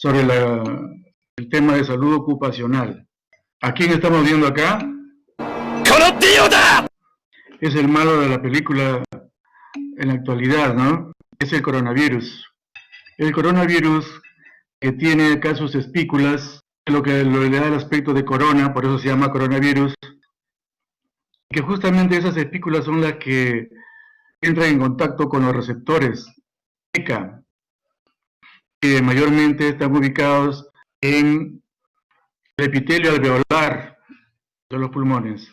sobre el tema de salud ocupacional. ¿A quién estamos viendo acá? Es el malo de la película en la actualidad, ¿no? Es el coronavirus. El coronavirus que tiene acá sus espículas, lo que le da el aspecto de corona, por eso se llama coronavirus, que justamente esas espículas son las que entran en contacto con los receptores ECA, que mayormente están ubicados en el epitelio alveolar de los pulmones.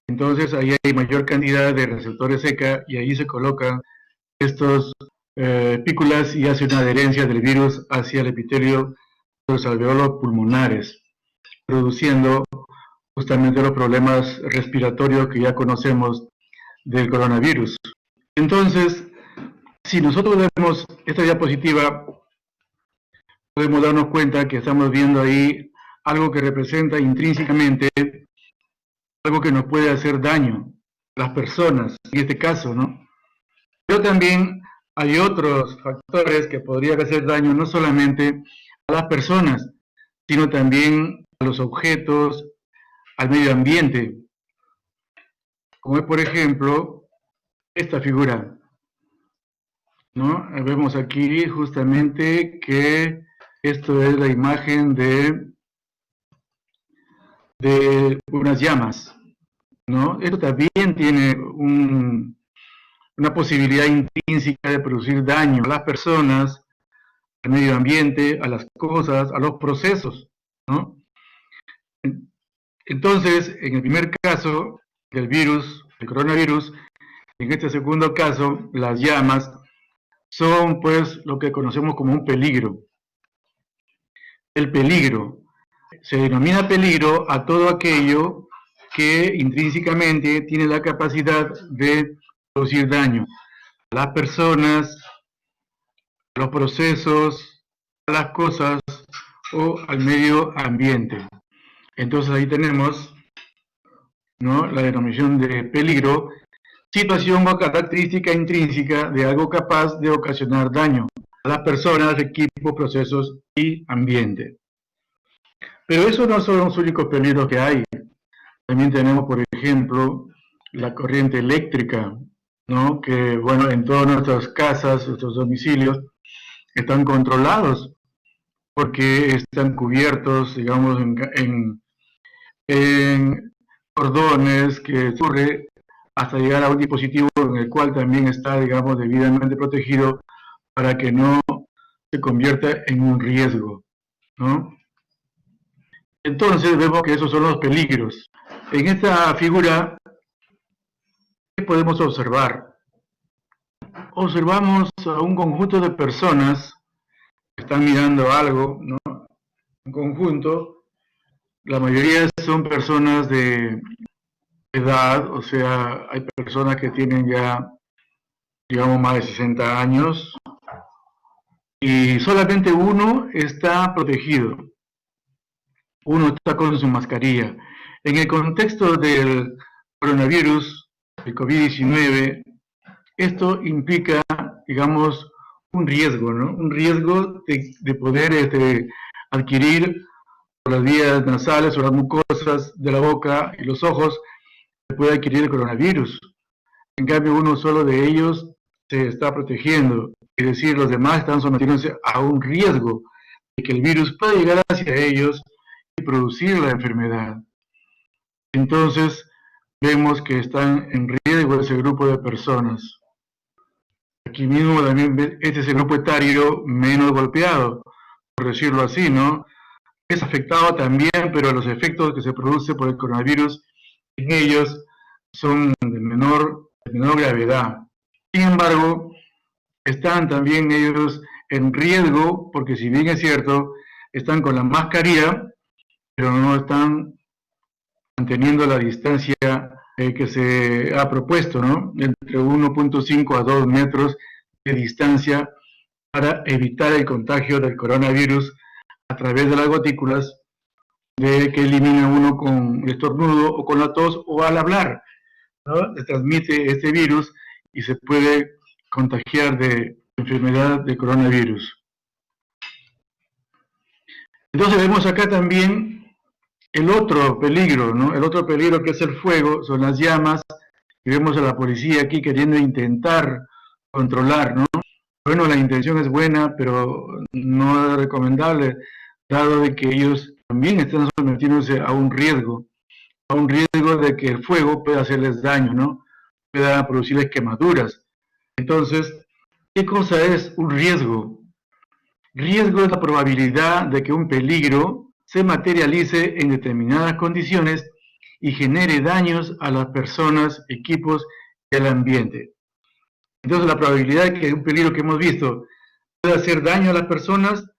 Entonces ahí hay mayor cantidad de receptores ECA y ahí se colocan estos espículas y hace una adherencia del virus hacia el epitelio de los alveolos pulmonares, produciendo justamente los problemas respiratorios que ya conocemos del coronavirus. Entonces, si nosotros vemos esta diapositiva, podemos darnos cuenta que estamos viendo ahí algo que representa intrínsecamente algo que nos puede hacer daño a las personas, en este caso, ¿no? Pero también hay otros factores que podrían hacer daño no solamente a las personas, sino también a los objetos, al medio ambiente, como es por ejemplo esta figura, ¿no? Vemos aquí justamente que esto es la imagen de unas llamas, ¿no? Esto también tiene una posibilidad intrínseca de producir daño a las personas, al medio ambiente, a las cosas, a los procesos, ¿no? Entonces, en el primer caso del virus, el coronavirus, en este segundo caso, las llamas son pues lo que conocemos como un peligro. El peligro, se denomina peligro a todo aquello que intrínsecamente tiene la capacidad de producir daño a las personas, a los procesos, a las cosas o al medio ambiente. Entonces ahí tenemos, ¿no?, la denominación de peligro, situación o característica intrínseca de algo capaz de ocasionar daño a las personas, equipos, procesos y ambiente. Pero esos no son los únicos peligros que hay. También tenemos, por ejemplo, la corriente eléctrica, ¿no?, que, bueno, en todas nuestras casas, nuestros domicilios, están controlados porque están cubiertos, digamos, en cordones que ocurre hasta llegar a un dispositivo en el cual también está, digamos, debidamente protegido para que no se convierta en un riesgo, ¿no? Entonces vemos que esos son los peligros. En esta figura, ¿qué podemos observar? Observamos a un conjunto de personas que están mirando algo, ¿no? Un conjunto, la mayoría son personas de edad, o sea, hay personas que tienen ya, digamos, más de 60 años, y solamente uno está protegido, uno está con su mascarilla. En el contexto del coronavirus, el COVID-19, esto implica, digamos, un riesgo, ¿no? Un riesgo de poder adquirir por las vías nasales o las mucosas de la boca y los ojos, se puede adquirir el coronavirus. En cambio, uno solo de ellos se está protegiendo, es decir, los demás están sometiéndose a un riesgo de que el virus pueda llegar hacia ellos y producir la enfermedad. Entonces, vemos que están en riesgo ese grupo de personas. Aquí mismo también este es el grupo etario menos golpeado, por decirlo así, ¿no? Es afectado también, pero los efectos que se producen por el coronavirus en ellos son de menor gravedad. Sin embargo, están también ellos en riesgo, porque si bien es cierto, están con la mascarilla, pero no están manteniendo la distancia que se ha propuesto, ¿no? Entre 1.5 a 2 metros de distancia para evitar el contagio del coronavirus a través de las gotículas que elimina uno con el estornudo o con la tos o al hablar, ¿no? Se transmite este virus y se puede contagiar de enfermedad de coronavirus. Entonces vemos acá también el otro peligro, ¿no? El otro peligro que es el fuego, son las llamas, y vemos a la policía aquí queriendo intentar controlar, ¿no? Bueno, la intención es buena, pero no es recomendable, dado de que ellos también están sometiéndose a un riesgo de que el fuego pueda hacerles daño, ¿no? Pueda producirles quemaduras. Entonces, ¿qué cosa es un riesgo? Riesgo es la probabilidad de que un peligro se materialice en determinadas condiciones y genere daños a las personas, equipos y al ambiente. Entonces, la probabilidad de que un peligro que hemos visto pueda hacer daño a las personas,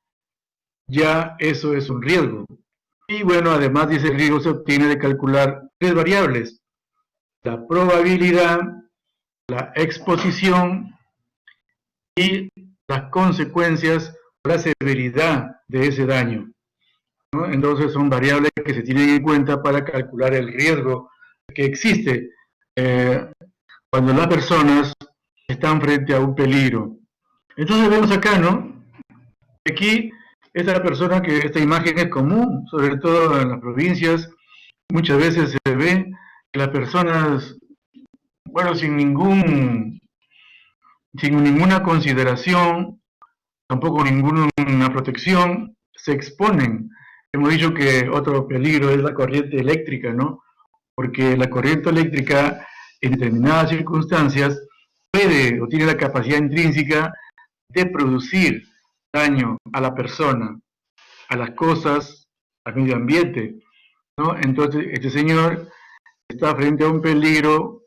ya eso es un riesgo. Y bueno, además de ese riesgo se obtiene de calcular tres variables: la probabilidad, la exposición y las consecuencias o la severidad de ese daño, ¿no? Entonces son variables que se tienen en cuenta para calcular el riesgo que existe cuando las personas están frente a un peligro. Entonces vemos acá, ¿no? Aquí esta imagen es común, sobre todo en las provincias. Muchas veces se ve que las personas, bueno, sin ninguna consideración, tampoco ninguna protección, se exponen. Hemos dicho que otro peligro es la corriente eléctrica, ¿no? Porque la corriente eléctrica, en determinadas circunstancias, puede o tiene la capacidad intrínseca de producir daño a la persona, a las cosas, al medio ambiente, ¿no? Entonces, este señor está frente a un peligro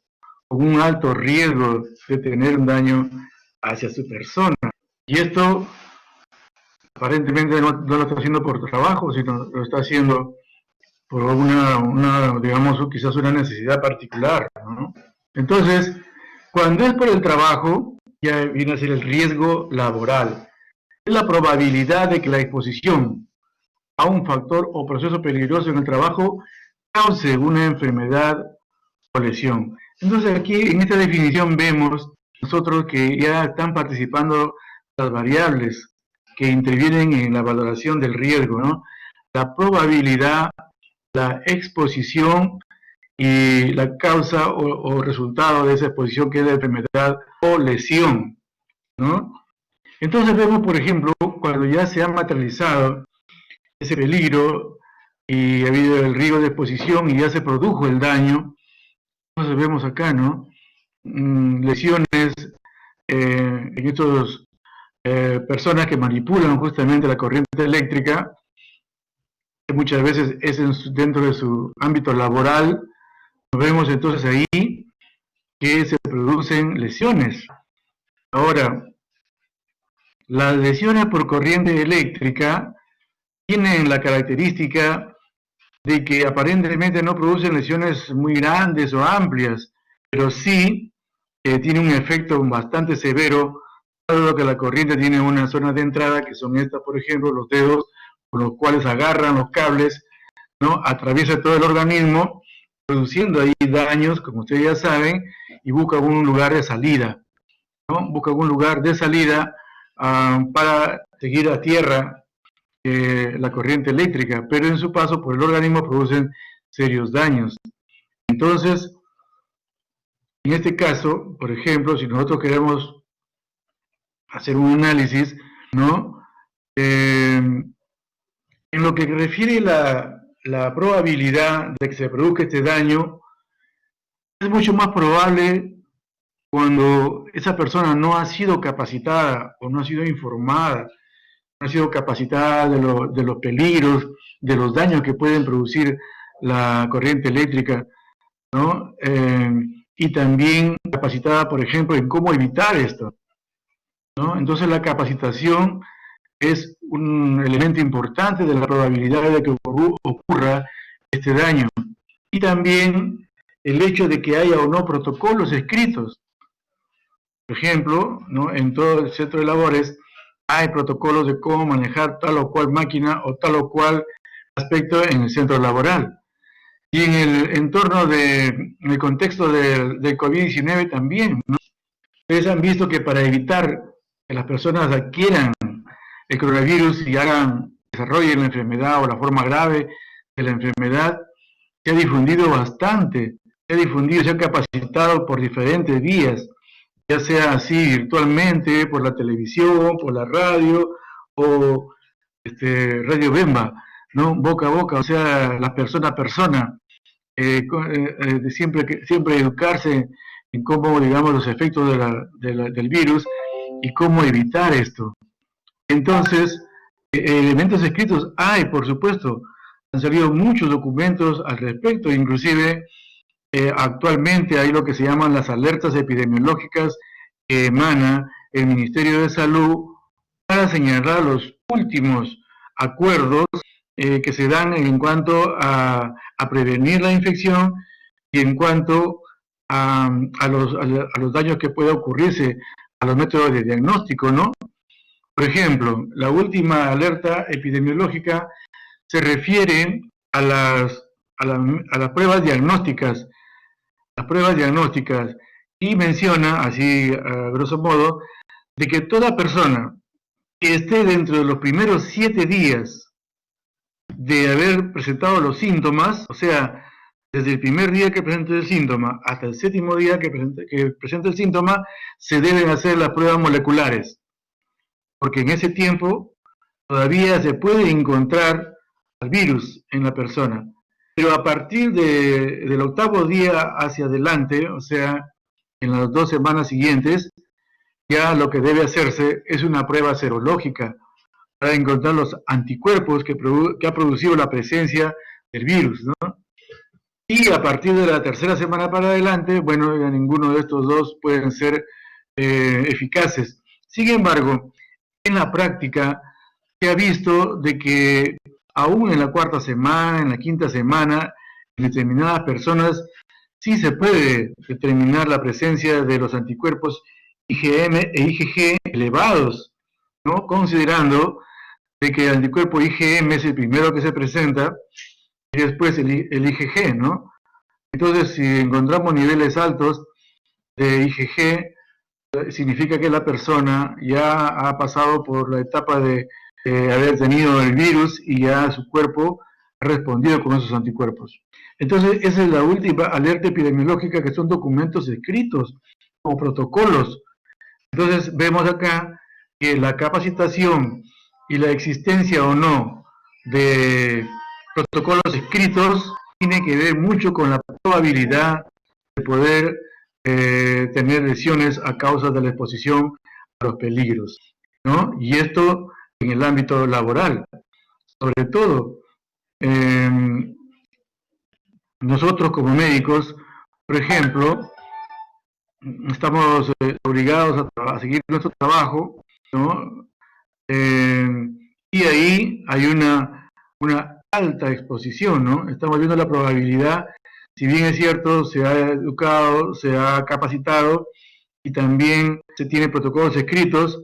con un alto riesgo de tener un daño hacia su persona. Y esto aparentemente no lo está haciendo por trabajo, sino lo está haciendo por digamos, quizás una necesidad particular, ¿no? Entonces, cuando es por el trabajo, ya viene a ser el riesgo laboral. Es la probabilidad de que la exposición a un factor o proceso peligroso en el trabajo cause una enfermedad o lesión. Entonces aquí en esta definición vemos nosotros que ya están participando las variables que intervienen en la valoración del riesgo, ¿no? La probabilidad, la exposición y la causa o resultado de esa exposición, que es la enfermedad o lesión, ¿no? Entonces vemos, por ejemplo, cuando ya se ha materializado ese peligro y ha habido el riesgo de exposición y ya se produjo el daño, entonces vemos acá, ¿no? Lesiones en estos personas que manipulan justamente la corriente eléctrica, que muchas veces es dentro de su ámbito laboral. Vemos entonces ahí que se producen lesiones. Ahora, las lesiones por corriente eléctrica tienen la característica de que aparentemente no producen lesiones muy grandes o amplias, pero sí tiene un efecto bastante severo, dado que la corriente tiene una zona de entrada, que son estas, por ejemplo, los dedos con los cuales agarran los cables, ¿no? Atraviesa todo el organismo, produciendo ahí daños, como ustedes ya saben, y busca algún lugar de salida, ¿no? Busca algún lugar de salida para seguir a tierra la corriente eléctrica, pero en su paso por el organismo producen serios daños. Entonces, en este caso, por ejemplo, si nosotros queremos hacer un análisis, ¿no? En lo que refiere la probabilidad de que se produzca este daño, es mucho más probable cuando esa persona no ha sido capacitada o no ha sido informada, no ha sido capacitada de los peligros, de los daños que pueden producir la corriente eléctrica, ¿no? Y también capacitada, por ejemplo, en cómo evitar esto, ¿no? Entonces la capacitación es un elemento importante de la probabilidad de que ocurra este daño. Y también el hecho de que haya o no protocolos escritos. Por ejemplo, ¿no? En todo el centro de labores hay protocolos de cómo manejar tal o cual máquina o tal o cual aspecto en el centro laboral. Y en el entorno en el contexto del COVID-19 también, ¿no? Ustedes han visto que para evitar que las personas adquieran el coronavirus y desarrolle la enfermedad o la forma grave de la enfermedad, se ha difundido bastante, se ha difundido, se ha capacitado por diferentes vías, ya sea así virtualmente, por la televisión, por la radio o Radio Bemba, ¿no? Boca a boca, o sea, la persona a persona, siempre educarse en cómo, digamos, los efectos del virus y cómo evitar esto. Entonces, elementos escritos hay, por supuesto, han salido muchos documentos al respecto, inclusive actualmente hay lo que se llaman las alertas epidemiológicas que emana el Ministerio de Salud para señalar los últimos acuerdos que se dan en cuanto a prevenir la infección y en cuanto a los daños que pueda ocurrirse a los métodos de diagnóstico, ¿no? Por ejemplo, la última alerta epidemiológica se refiere a las pruebas diagnósticas, y menciona, así a grosso modo, de que toda persona que esté dentro de los primeros 7 días de haber presentado los síntomas, o sea, desde el primer día que presente el síntoma hasta el 7º día que presente el síntoma, se deben hacer las pruebas moleculares, porque en ese tiempo todavía se puede encontrar el virus en la persona. Pero a partir del 8º día hacia adelante, o sea, en las 2 semanas siguientes, ya lo que debe hacerse es una prueba serológica para encontrar los anticuerpos que ha producido la presencia del virus, ¿no? Y a partir de la 3ª semana para adelante, bueno, ya ninguno de estos dos pueden ser eficaces. Sin embargo, en la práctica se ha visto de que aún en la 4ª semana, en la 5ª semana, en determinadas personas sí se puede determinar la presencia de los anticuerpos IgM e IgG elevados, ¿no? Considerando de que el anticuerpo IgM es el primero que se presenta y después el IgG, ¿no? Entonces, si encontramos niveles altos de IgG, significa que la persona ya ha pasado por la etapa de haber tenido el virus y ya su cuerpo ha respondido con esos anticuerpos. Entonces, esa es la última alerta epidemiológica, que son documentos escritos o protocolos. Entonces, vemos acá que la capacitación y la existencia o no de protocolos escritos tiene que ver mucho con la probabilidad de poder tener lesiones a causa de la exposición a los peligros, ¿no? Y esto en el ámbito laboral. Sobre todo, nosotros como médicos, por ejemplo, estamos obligados a seguir nuestro trabajo, ¿no? Y ahí hay una alta exposición, ¿no? Estamos viendo la probabilidad, si bien es cierto, se ha educado, se ha capacitado y también se tienen protocolos escritos,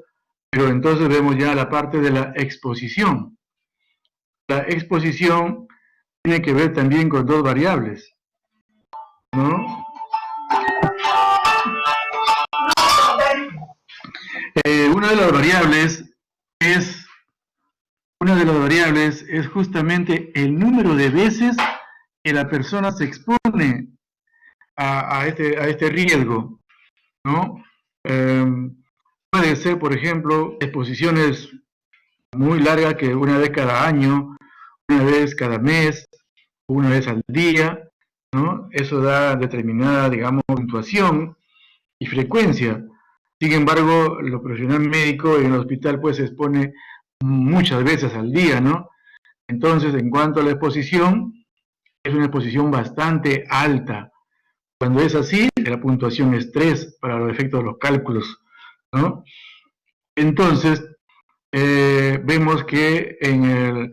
pero entonces vemos ya la parte de la exposición. La exposición tiene que ver también con 2 variables, ¿no? Una de las variables es justamente el número de veces que la persona se expone a este riesgo, ¿no? Puede ser, por ejemplo, exposiciones muy largas, que una vez cada año, una vez cada mes, una vez al día, ¿no? Eso da determinada, digamos, puntuación y frecuencia. Sin embargo, el profesional médico en el hospital pues se expone muchas veces al día, ¿no? Entonces, en cuanto a la exposición, es una exposición bastante alta. Cuando es así, la puntuación es 3 para los efectos de los cálculos, ¿no? Entonces, vemos que en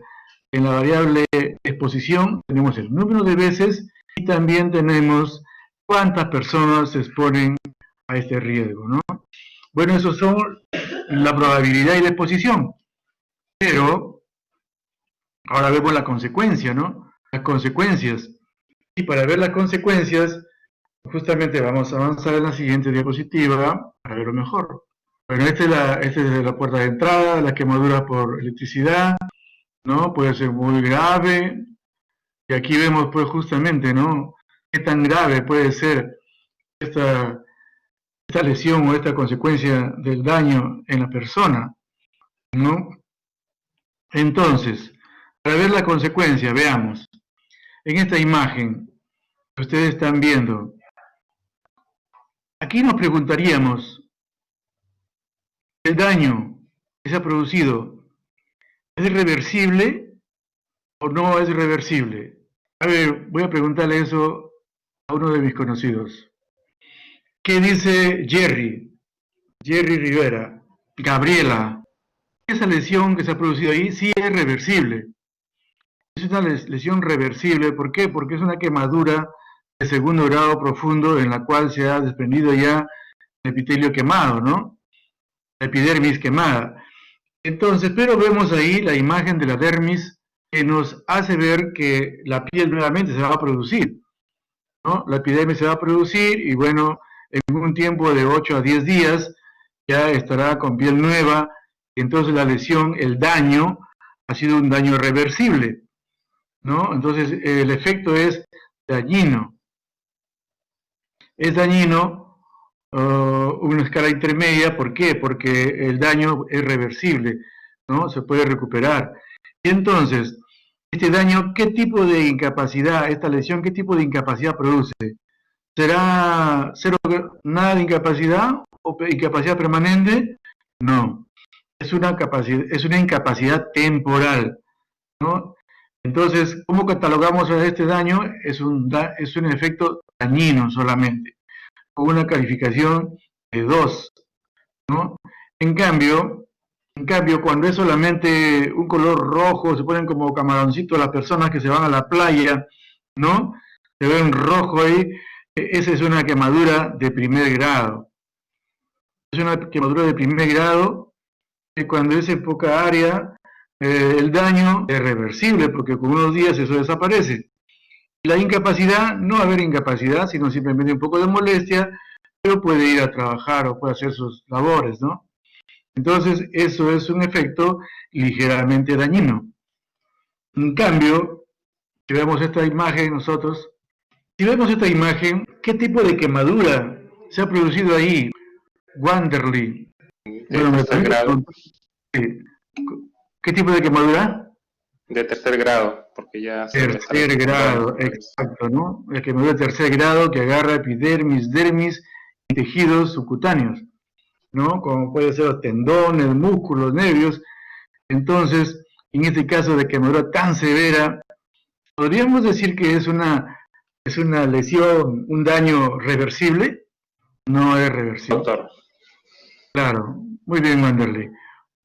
la variable exposición tenemos el número de veces y también tenemos cuántas personas se exponen a este riesgo, ¿no? Bueno, eso son la probabilidad y la exposición. Pero ahora vemos la consecuencia, ¿no? Las consecuencias. Y para ver las consecuencias, justamente vamos a avanzar en la siguiente diapositiva para verlo mejor. Bueno, esta es la puerta de entrada, la quemadura por electricidad, ¿no? Puede ser muy grave, y aquí vemos pues justamente, ¿no? Qué tan grave puede ser esta, esta lesión o esta consecuencia del daño en la persona, ¿no? Entonces, para ver la consecuencia, veamos, en esta imagen que ustedes están viendo, aquí nos preguntaríamos, ¿el daño que se ha producido es reversible o no es reversible? A ver, voy a preguntarle eso a uno de mis conocidos. ¿Qué dice Jerry? Jerry Rivera. Gabriela, esa lesión que se ha producido ahí sí es reversible. Es una lesión reversible, ¿por qué? Porque es una quemadura de segundo grado profundo en la cual se ha desprendido ya el epitelio quemado, ¿no? La epidermis quemada. Entonces, pero vemos ahí la imagen de la dermis que nos hace ver que la piel nuevamente se va a producir, ¿no? La epidermis se va a producir y bueno, en un tiempo de 8 a 10 días ya estará con piel nueva, entonces la lesión, el daño, ha sido un daño reversible, ¿no? Entonces el efecto es dañino. Es dañino una escala intermedia, ¿por qué? Porque el daño es reversible, ¿no? Se puede recuperar. Y entonces, este daño, ¿qué tipo de incapacidad, esta lesión, qué tipo de incapacidad produce? ¿Será cero, nada de incapacidad o incapacidad permanente? No, es una incapacidad temporal, ¿no? Entonces, ¿cómo catalogamos a este daño? Es un efecto dañino solamente, con una calificación de 2, ¿no? En cambio, cuando es solamente un color rojo, se ponen como camaroncitos las personas que se van a la playa, ¿no? Se ven rojo ahí, esa es una quemadura de primer grado. Es una quemadura de primer grado que cuando es en poca área, el daño es reversible porque con unos días eso desaparece. La incapacidad, no va a haber incapacidad, sino simplemente un poco de molestia, pero puede ir a trabajar o puede hacer sus labores, ¿no? Entonces, eso es un efecto ligeramente dañino. En cambio, si vemos esta imagen nosotros, si vemos esta imagen, ¿qué tipo de quemadura se ha producido ahí? Wanderly. De Bueno, me tercer permite grado. ¿qué tipo de quemadura? De tercer grado, porque ya se debe estar Tercer deteriorando, grado, me parece. exacto, ¿no? La quemadura de tercer grado que agarra epidermis, dermis y tejidos subcutáneos, ¿no? Como puede ser los tendones, músculos, nervios. Entonces, en este caso de quemadura tan severa, podríamos decir que es una lesión, un daño reversible. No es reversible. Doctor, Claro, muy bien, Wanderley.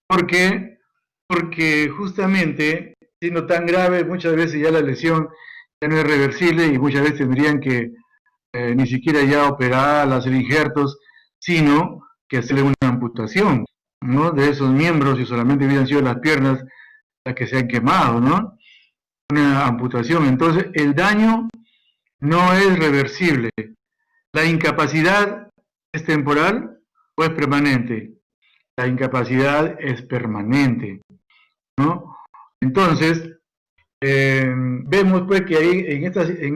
¿Por qué? Porque justamente, siendo tan grave, muchas veces ya la lesión ya no es reversible y muchas veces tendrían que ni siquiera ya operar, hacer injertos, sino que hacerle una amputación, ¿no? De esos miembros y solamente hubieran sido las piernas las que se han quemado, ¿no? Una amputación. Entonces, el daño no es reversible. La incapacidad es temporal o es permanente. La incapacidad es permanente, ¿no? Entonces, vemos pues que ahí en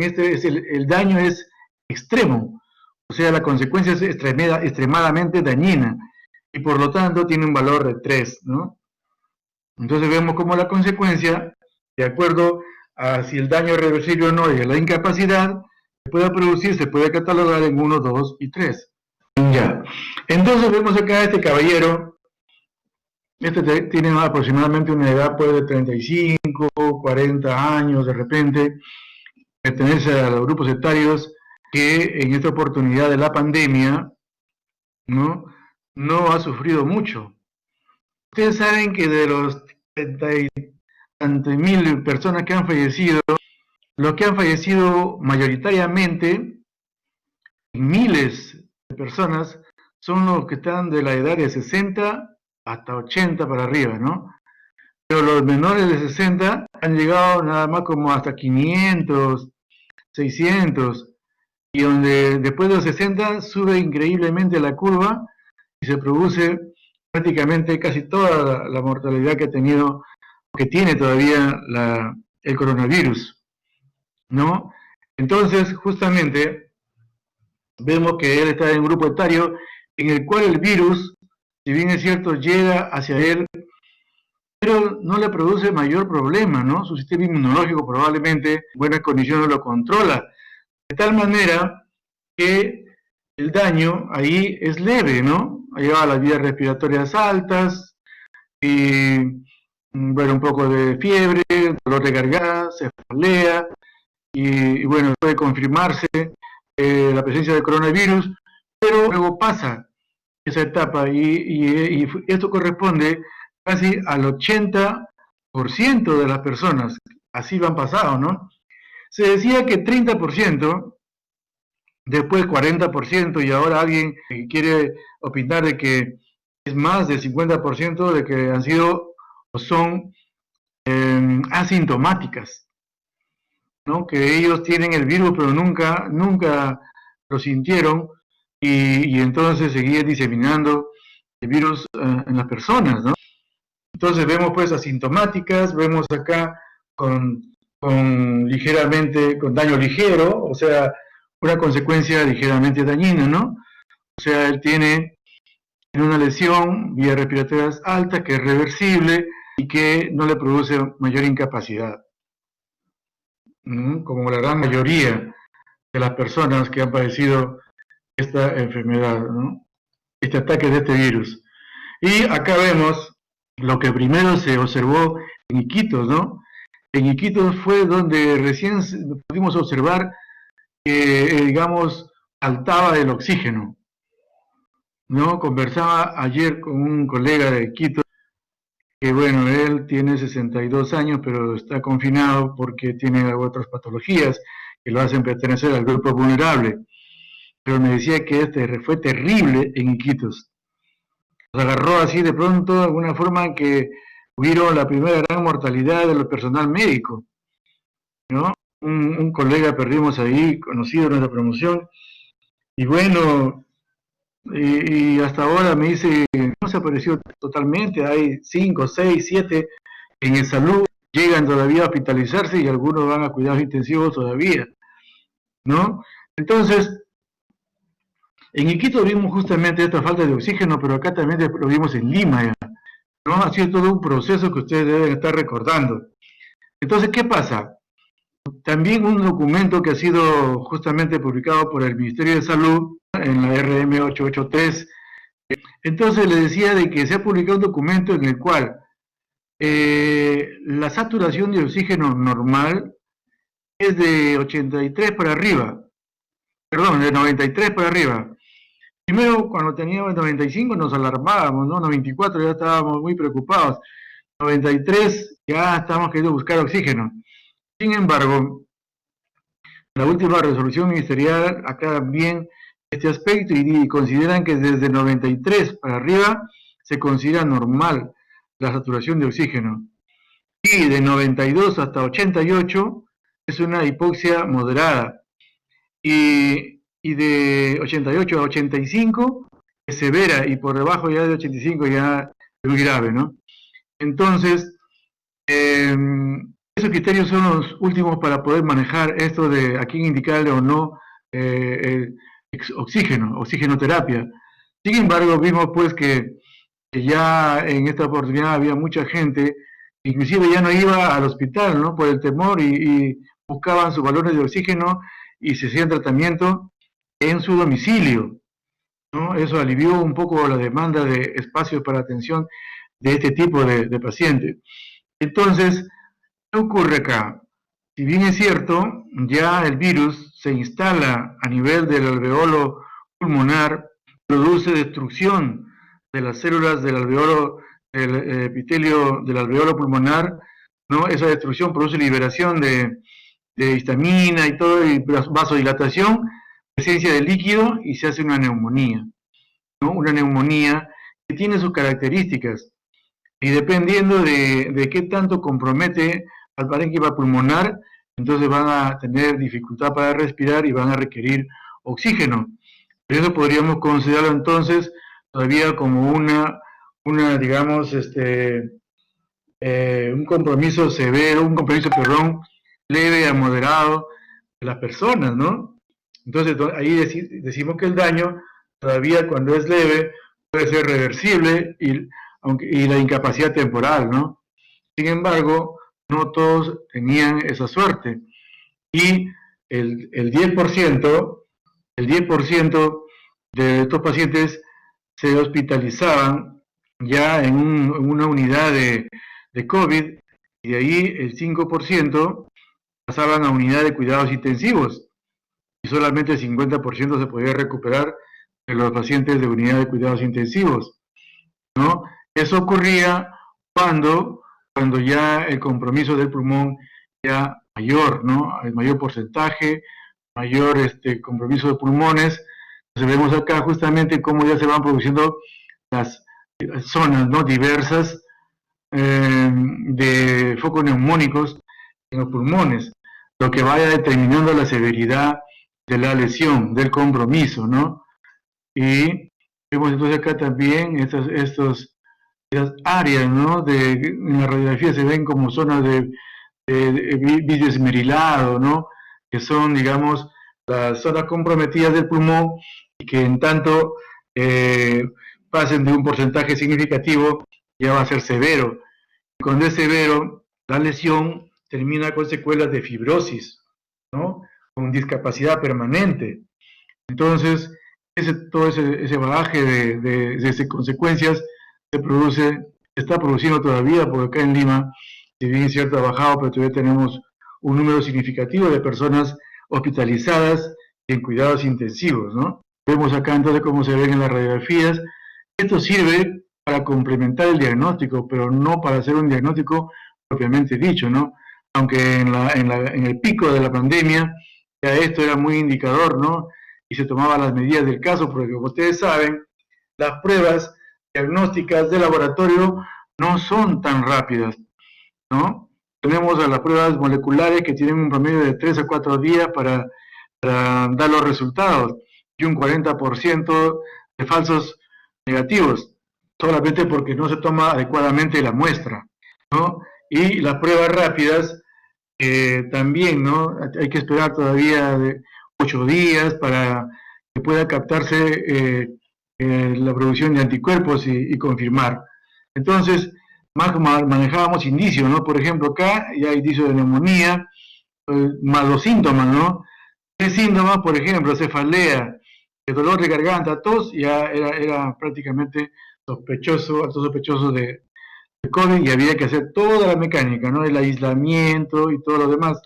este el daño es extremo, o sea, la consecuencia es extremadamente dañina y por lo tanto tiene un valor de 3, ¿no? Entonces vemos como la consecuencia, de acuerdo a si el daño es reversible o no y a la incapacidad que pueda producir, se puede catalogar en 1, 2 y 3. Ya. Entonces vemos acá a este caballero, este tiene aproximadamente una edad pues, de 35, 40 años de repente, pertenece a los grupos etarios que en esta oportunidad de la pandemia no, no ha sufrido mucho. Ustedes saben que de los 30.000 personas que han fallecido, los que han fallecido mayoritariamente, miles de personas, son los que están de la edad de 60 hasta 80 para arriba, ¿no? Pero los menores de 60 han llegado nada más como hasta 500, 600, y donde después de los 60 sube increíblemente la curva y se produce prácticamente casi toda la mortalidad que ha tenido que tiene todavía el coronavirus, ¿no? Entonces, justamente, vemos que él está en un grupo etario en el cual el virus, si bien es cierto, llega hacia él, pero no le produce mayor problema, ¿no? Su sistema inmunológico probablemente en buenas condiciones lo controla, de tal manera que el daño ahí es leve, ¿no? Ha llegado a las vías respiratorias altas y, bueno, un poco de fiebre, dolor de garganta, cefalea, y bueno, puede confirmarse la presencia del coronavirus, pero luego pasa esa etapa y esto corresponde casi al 80% de las personas, así lo han pasado, ¿no? Se decía que 30%, después 40%, y ahora alguien quiere opinar de que es más del 50% de que han sido o son asintomáticas, ¿no? Que ellos tienen el virus pero nunca lo sintieron y entonces seguían diseminando el virus en las personas, ¿no? Entonces vemos pues asintomáticas, vemos acá con ligeramente, con daño ligero, o sea, una consecuencia ligeramente dañina, ¿no? O sea, él tiene una lesión, vías respiratorias altas, que es reversible y que no le produce mayor incapacidad, como la gran mayoría de las personas que han padecido esta enfermedad, ¿no? Este ataque de este virus. Y acá vemos lo que primero se observó en Iquitos, ¿no? En Iquitos fue donde recién pudimos observar que, digamos, faltaba el oxígeno, ¿no? Conversaba ayer con un colega de Iquitos, que bueno, él tiene 62 años, pero está confinado porque tiene otras patologías que lo hacen pertenecer al grupo vulnerable. Pero me decía que fue terrible en Iquitos. Nos agarró así de pronto, de alguna forma que hubieron la primera gran mortalidad del personal médico, ¿no? Un colega perdimos ahí, conocido en nuestra promoción, y bueno, y hasta ahora me dice, no se apareció totalmente, hay 5, 6, 7 en el salud, llegan todavía a hospitalizarse y algunos van a cuidados intensivos todavía, ¿no? Entonces, en Iquitos vimos justamente esta falta de oxígeno, pero acá también lo vimos en Lima, ya, ¿no? Ha sido todo un proceso que ustedes deben estar recordando. Entonces, ¿qué pasa? También un documento que ha sido justamente publicado por el Ministerio de Salud en la RM 883. Entonces le decía de que se ha publicado un documento en el cual la saturación de oxígeno normal es de 83 para arriba, perdón, de 93 para arriba. Primero, cuando teníamos 95 nos alarmábamos, ¿no? 94 ya estábamos muy preocupados. 93 ya estábamos queriendo buscar oxígeno. Sin embargo, la última resolución ministerial acá bien este aspecto y consideran que desde 93 para arriba se considera normal la saturación de oxígeno. Y de 92 hasta 88 es una hipoxia moderada. Y de 88 a 85 es severa y por debajo ya de 85 ya es muy grave, ¿no? Entonces, esos criterios son los últimos para poder manejar esto de a quién indicarle o no oxigenoterapia. Sin embargo, vimos pues que ya en esta oportunidad había mucha gente, inclusive ya no iba al hospital, ¿no? Por el temor y buscaban sus balones de oxígeno y se hacían tratamiento en su domicilio, ¿no? Eso alivió un poco la demanda de espacios para atención de este tipo de pacientes. Entonces, ¿qué ocurre acá? Si bien es cierto, ya el virus se instala a nivel del alveolo pulmonar, produce destrucción de las células del alveolo, del epitelio del alveolo pulmonar, ¿no? Esa destrucción produce liberación de histamina y todo, y vasodilatación, presencia de líquido y se hace una neumonía, ¿no? Una neumonía que tiene sus características y dependiendo de qué tanto compromete al parénquima pulmonar, entonces van a tener dificultad para respirar y van a requerir oxígeno. Por eso podríamos considerarlo entonces todavía como una digamos, un compromiso severo, perdón, leve a moderado de las personas, ¿no? Entonces ahí decimos que el daño, todavía cuando es leve, puede ser reversible y la incapacidad temporal, ¿no? Sin embargo, no todos tenían esa suerte. Y el 10%, el 10% de estos pacientes se hospitalizaban ya en una unidad de COVID, y de ahí el 5% pasaban a unidad de cuidados intensivos, y solamente el 50% se podía recuperar de los pacientes de unidad de cuidados intensivos, ¿no? Eso ocurría cuando ya el compromiso del pulmón ya mayor, ¿no? El mayor porcentaje, mayor compromiso de pulmones. Entonces vemos acá justamente cómo ya se van produciendo las zonas, ¿no?, diversas de focos neumónicos en los pulmones, lo que vaya determinando la severidad de la lesión, del compromiso, ¿no? Y vemos entonces acá también estas áreas, ¿no? En la radiografía se ven como zonas de vidrio esmerilado, ¿no? Que son, digamos, las zonas comprometidas del pulmón, y que en tanto pasen de un porcentaje significativo, ya va a ser severo. Cuando es severo, la lesión termina con secuelas de fibrosis, ¿no? Con discapacidad permanente. Entonces, todo ese bagaje de consecuencias está produciendo todavía, porque acá en Lima, si bien es cierto, ha bajado, pero todavía tenemos un número significativo de personas hospitalizadas en cuidados intensivos, ¿no? Vemos acá entonces cómo se ven en las radiografías. Esto sirve para complementar el diagnóstico, pero no para hacer un diagnóstico propiamente dicho, ¿no? Aunque en el pico de la pandemia ya esto era muy indicador, ¿no? Y se tomaban las medidas del caso, porque como ustedes saben, las pruebas diagnósticas de laboratorio no son tan rápidas, ¿no? Tenemos a las pruebas moleculares que tienen un promedio de 3 a 4 días para dar los resultados, y un 40% de falsos negativos, solamente porque no se toma adecuadamente la muestra, ¿no? Y las pruebas rápidas también, ¿no? Hay que esperar todavía de 8 días para que pueda captarse la producción de anticuerpos y confirmar. Entonces, más manejábamos indicios, ¿no? Por ejemplo, acá ya hay indicios de neumonía, más los síntomas, ¿no? ¿Qué síntomas? Por ejemplo, cefalea, el dolor de garganta, tos, ya era prácticamente sospechoso de COVID, y había que hacer toda la mecánica, ¿no? El aislamiento y todo lo demás,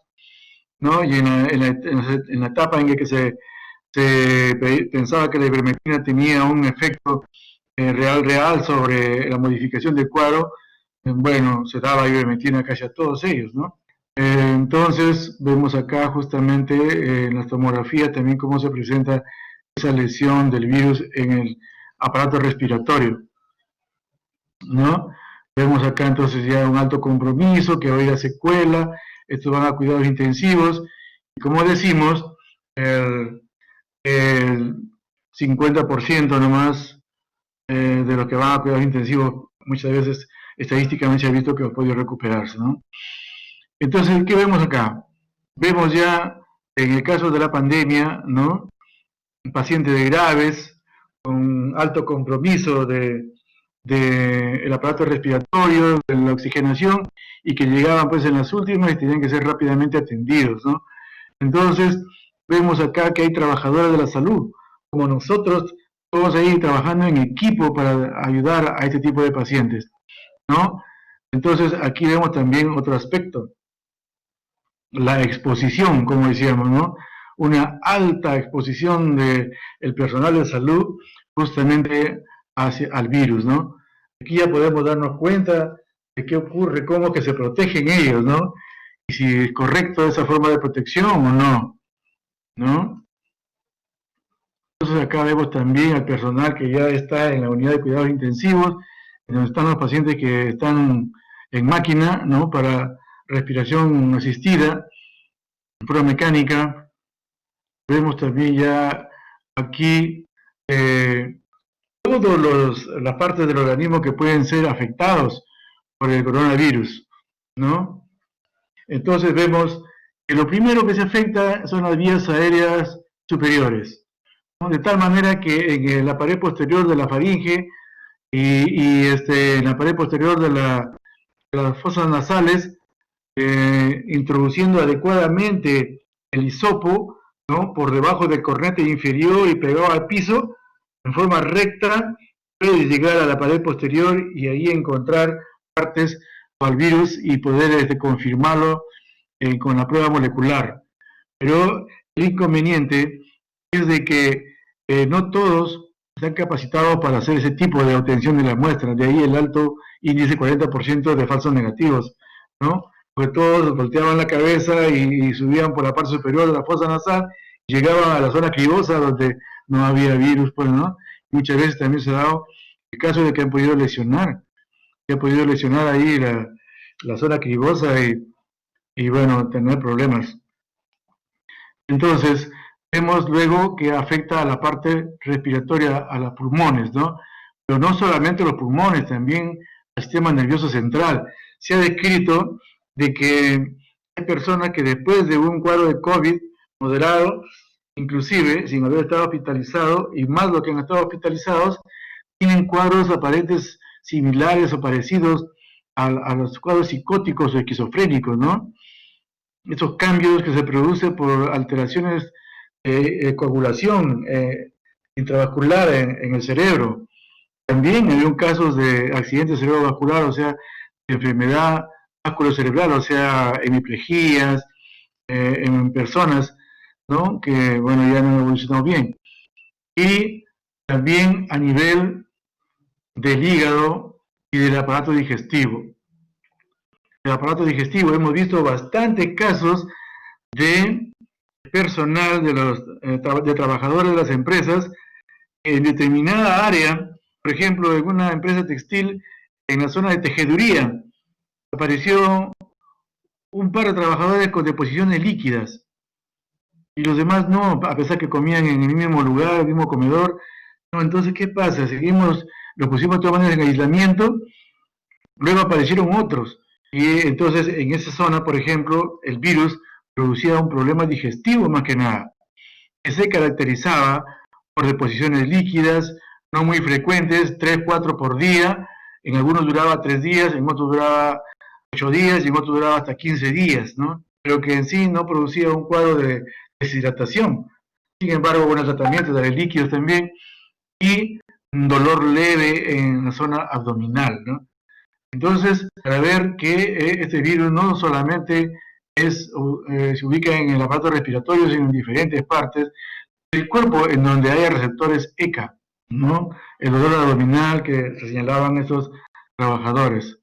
¿no? Y en la etapa en que se pensaba que la ivermectina tenía un efecto real sobre la modificación del cuadro, bueno, se daba ivermectina casi a todos ellos, ¿no? Entonces, vemos acá justamente en la tomografía también cómo se presenta esa lesión del virus en el aparato respiratorio, ¿no? Vemos acá entonces ya un alto compromiso, que hoy da secuela, estos van a cuidados intensivos, y como decimos, el 50% nomás de los que van a cuidados intensivos, muchas veces estadísticamente se ha visto que han podido recuperarse, ¿no? Entonces, ¿qué vemos acá? Vemos ya, en el caso de la pandemia, ¿no?, pacientes graves, con alto compromiso del aparato respiratorio, de la oxigenación, y que llegaban pues en las últimas y tenían que ser rápidamente atendidos, ¿no? Entonces, vemos acá que hay trabajadores de la salud, como nosotros, todos ahí trabajando en equipo para ayudar a este tipo de pacientes, ¿no? Entonces, aquí vemos también otro aspecto, la exposición, como decíamos, ¿no? Una alta exposición del personal de salud justamente al virus, ¿no? Aquí ya podemos darnos cuenta de qué ocurre, cómo que se protegen ellos, ¿no? Y si es correcto esa forma de protección o no, ¿no? Entonces acá vemos también al personal que ya está en la unidad de cuidados intensivos, donde están los pacientes que están en máquina, ¿no?, para respiración asistida, prueba mecánica. Vemos también ya aquí todas las partes del organismo que pueden ser afectados por el coronavirus, ¿no? Entonces vemos que lo primero que se afecta son las vías aéreas superiores, ¿no? De tal manera que en la pared posterior de la faringe en la pared posterior de las fosas nasales, introduciendo adecuadamente el hisopo, ¿no? Por debajo del cornete inferior y pegado al piso, en forma recta, puede llegar a la pared posterior y ahí encontrar partes al virus y poder confirmarlo con la prueba molecular. Pero el inconveniente es de que no todos están capacitados para hacer ese tipo de obtención de las muestras, de ahí el alto índice 40% de falsos negativos, ¿no? Porque todos volteaban la cabeza y subían por la parte superior de la fosa nasal, y llegaban a la zona cribosa donde no había virus, pues, ¿no? Muchas veces también se ha dado el caso de que han podido lesionar ahí la zona cribosa y bueno, tener problemas. Entonces, vemos luego que afecta a la parte respiratoria, a los pulmones, ¿no? Pero no solamente los pulmones, también al sistema nervioso central. Se ha descrito de que hay personas que después de un cuadro de COVID moderado, inclusive sin haber estado hospitalizado, y más lo que han estado hospitalizados, tienen cuadros aparentes similares o parecidos a los cuadros psicóticos o esquizofrénicos, ¿no? Esos cambios que se producen por alteraciones de coagulación intravascular en el cerebro. También hay casos de accidente cerebrovascular, o sea, de enfermedad vasculocerebral, o sea, hemiplejías, en personas, ¿no? Que, bueno, ya no han evolucionado bien. Y también a nivel del hígado y del aparato digestivo. El aparato digestivo, hemos visto bastantes casos de personal, de trabajadores de las empresas, en determinada área, por ejemplo, en una empresa textil, en la zona de tejeduría, apareció un par de trabajadores con deposiciones líquidas, y los demás no, a pesar que comían en el mismo lugar, el mismo comedor. No, entonces, ¿qué pasa? Los pusimos de todas maneras en aislamiento, luego aparecieron otros, y entonces en esa zona, por ejemplo, el virus producía un problema digestivo más que nada, que se caracterizaba por deposiciones líquidas, no muy frecuentes, 3, 4 por día, en algunos duraba 3 días, en otros duraba 8 días y en otros duraba hasta 15 días, ¿no? Pero que en sí no producía un cuadro de deshidratación. Sin embargo, buenos tratamientos de líquidos también y un dolor leve en la zona abdominal, ¿no? Entonces, para ver que este virus no solamente se ubica en el aparato respiratorio, sino en diferentes partes del cuerpo en donde haya receptores ECA, ¿no? El dolor abdominal que señalaban estos trabajadores.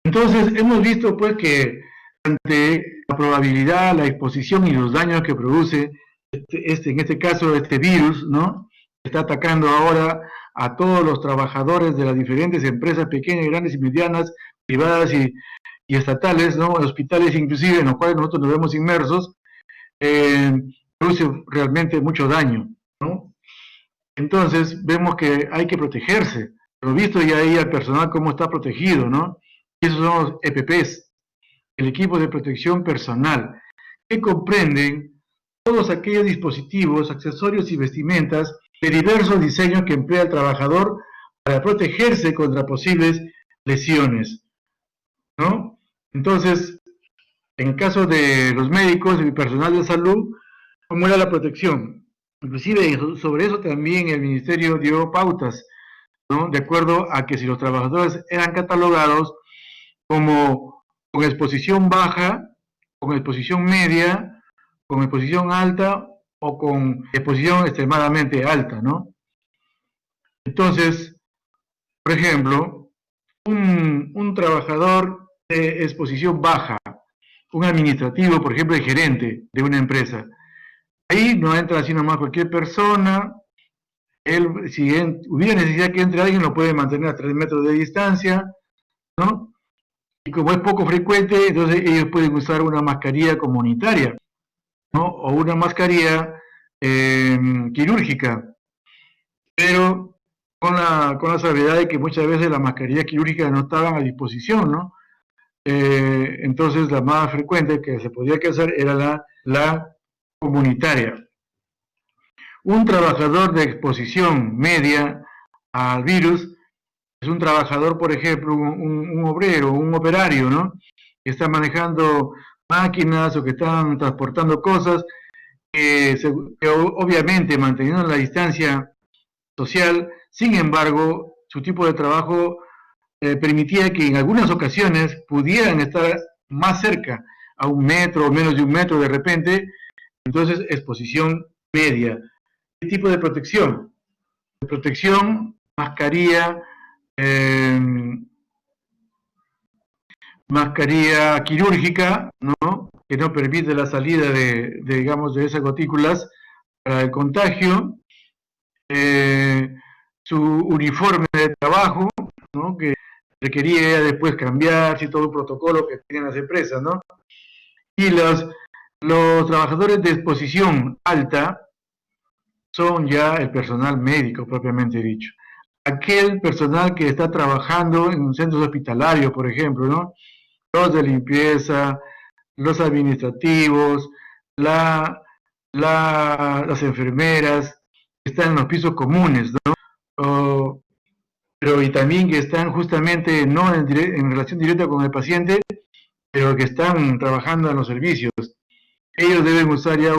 Entonces, hemos visto pues que ante la probabilidad, la exposición y los daños que produce en este caso este virus, ¿no? Está atacando ahora a todos los trabajadores de las diferentes empresas pequeñas, grandes y medianas, privadas y estatales, ¿no? Hospitales inclusive, en los cuales nosotros nos vemos inmersos, produce realmente mucho daño, ¿no? Entonces vemos que hay que protegerse. Lo visto ya ahí al personal cómo está protegido, ¿no? Y esos son los EPPs, el equipo de protección personal, que comprenden todos aquellos dispositivos, accesorios y vestimentas de diversos diseños que emplea el trabajador para protegerse contra posibles lesiones, ¿no? Entonces, en el caso de los médicos y personal de salud, ¿cómo era la protección? Inclusive sobre eso también el ministerio dio pautas, ¿no? De acuerdo a que si los trabajadores eran catalogados como con exposición baja, con exposición media, con exposición alta o con exposición extremadamente alta, ¿no? Entonces, por ejemplo, un trabajador de exposición baja, un administrativo, por ejemplo, el gerente de una empresa, ahí no entra así nomás cualquier persona. Él, si hubiera necesidad que entre alguien, lo puede mantener a 3 metros de distancia, ¿no? Y como es poco frecuente, entonces ellos pueden usar una mascarilla comunitaria, ¿no? O una mascarilla quirúrgica. Pero con la salvedad de que muchas veces las mascarillas quirúrgicas no estaban a disposición, ¿no? Entonces la más frecuente que se podía hacer era la comunitaria. Un trabajador de exposición media al virus es un trabajador, por ejemplo, un obrero, un operario, ¿no? Que está manejando máquinas o que están transportando cosas, que obviamente manteniendo la distancia social, sin embargo, su tipo de trabajo permitía que en algunas ocasiones pudieran estar más cerca, a 1 metro o menos de 1 metro de repente, entonces exposición media. ¿Qué tipo de protección? Protección, mascarilla, mascarilla quirúrgica, ¿no? Que no permite la salida digamos, de esas gotículas para el contagio, su uniforme de trabajo, ¿no? Que requería después cambiarse y todo el protocolo que tienen las empresas, ¿no? Y los trabajadores de exposición alta son ya el personal médico propiamente dicho. Aquel personal que está trabajando en un centro hospitalario, por ejemplo, ¿no? Los de limpieza, los administrativos, las enfermeras, que están en los pisos comunes, ¿no? Pero y también que están justamente no en relación directa con el paciente, pero que están trabajando en los servicios. Ellos deben usar ya.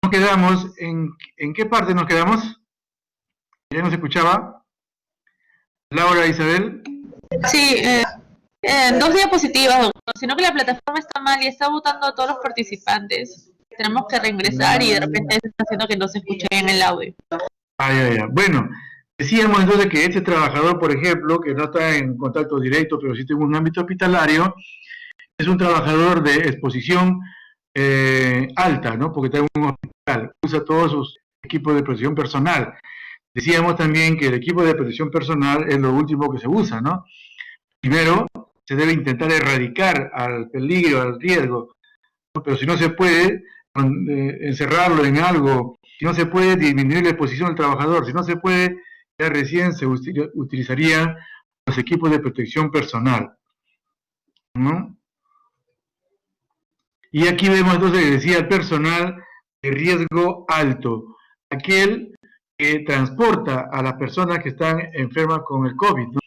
Nos quedamos, ¿en qué parte nos quedamos? ¿Ya nos escuchaba? Laura, Isabel. Sí, 2 diapositivas, doctor, sino que la plataforma está mal y está votando a todos los participantes. Tenemos que reingresar y de repente está haciendo que no se escuche bien el audio. Ya. Bueno, decíamos entonces que este trabajador, por ejemplo, que no está en contacto directo, pero sí tiene un ámbito hospitalario, es un trabajador de exposición alta, ¿no? Porque está en un hospital, usa todos sus equipos de protección personal. Decíamos también que el equipo de protección personal es lo último que se usa, ¿no? Primero, se debe intentar erradicar al peligro, al riesgo, ¿no? Pero si no se puede, encerrarlo en algo, si no se puede, disminuir la exposición del trabajador, si no se puede, ya recién se utilizarían los equipos de protección personal, ¿no? Y aquí vemos entonces que decía el personal de riesgo alto, aquel que transporta a las personas que están enfermas con el COVID, ¿no?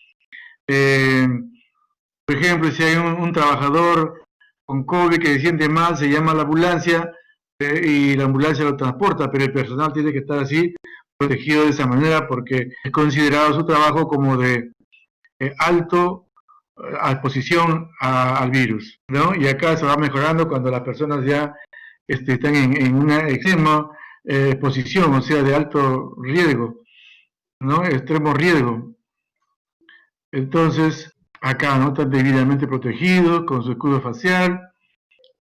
Por ejemplo, si hay un trabajador con COVID que se siente mal, se llama a la ambulancia y la ambulancia lo transporta, pero el personal tiene que estar así, protegido de esa manera, porque es considerado su trabajo como de alto a exposición al virus, ¿no? Y acá se va mejorando cuando las personas ya están en una extrema exposición, o sea, de alto riesgo, ¿no? Extremo riesgo. Entonces, acá, ¿no? Están debidamente protegidos, con su escudo facial,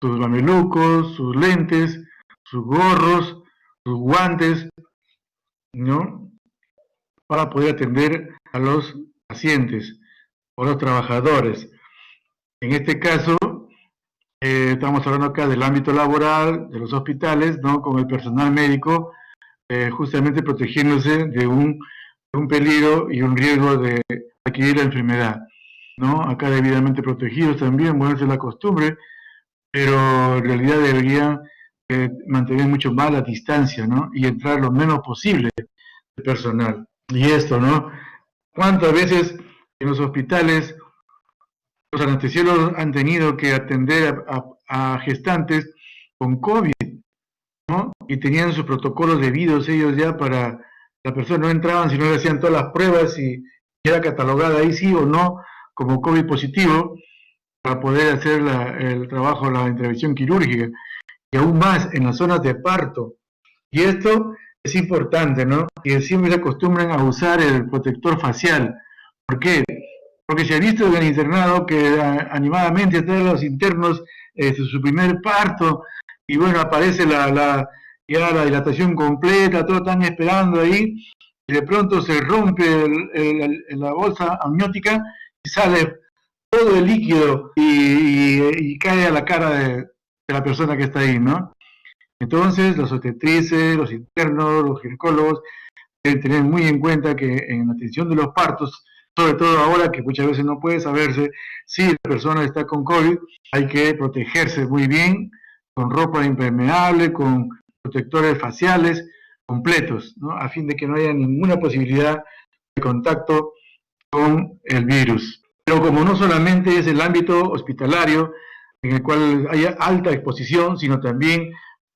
sus mamelucos, sus lentes, sus gorros, sus guantes, ¿no? Para poder atender a los pacientes o los trabajadores. En este caso, estamos hablando acá del ámbito laboral, de los hospitales, ¿no? Con el personal médico, justamente protegiéndose de un peligro y un riesgo de adquirir la enfermedad, ¿no? Acá debidamente protegidos también, bueno, esa es la costumbre, pero en realidad deberían mantener mucho más la distancia, ¿no? Y entrar lo menos posible de personal. Y esto, ¿no? ¿Cuántas veces en los hospitales los anestesiólogos han tenido que atender a gestantes con COVID, ¿no? Y tenían sus protocolos debidos ellos ya para la persona, no entraban si no le hacían todas las pruebas y era catalogada ahí sí o no como COVID positivo para poder hacer el trabajo, la intervención quirúrgica, y aún más en las zonas de parto. Y esto es importante, ¿no? Que siempre se acostumbran a usar el protector facial. ¿Por qué? Porque se ha visto en el internado que animadamente todos los internos, su primer parto, y bueno, aparece ya la dilatación completa, todos están esperando ahí, y de pronto se rompe la bolsa amniótica y sale todo el líquido y cae a la cara de la persona que está ahí, ¿no? Entonces, los obstetrices, los internos, los ginecólogos, deben tener muy en cuenta que en la atención de los partos, sobre todo ahora que muchas veces no puede saberse si la persona está con COVID, hay que protegerse muy bien con ropa impermeable, con protectores faciales completos, ¿no? A fin de que no haya ninguna posibilidad de contacto con el virus. Pero como no solamente es el ámbito hospitalario en el cual haya alta exposición, sino también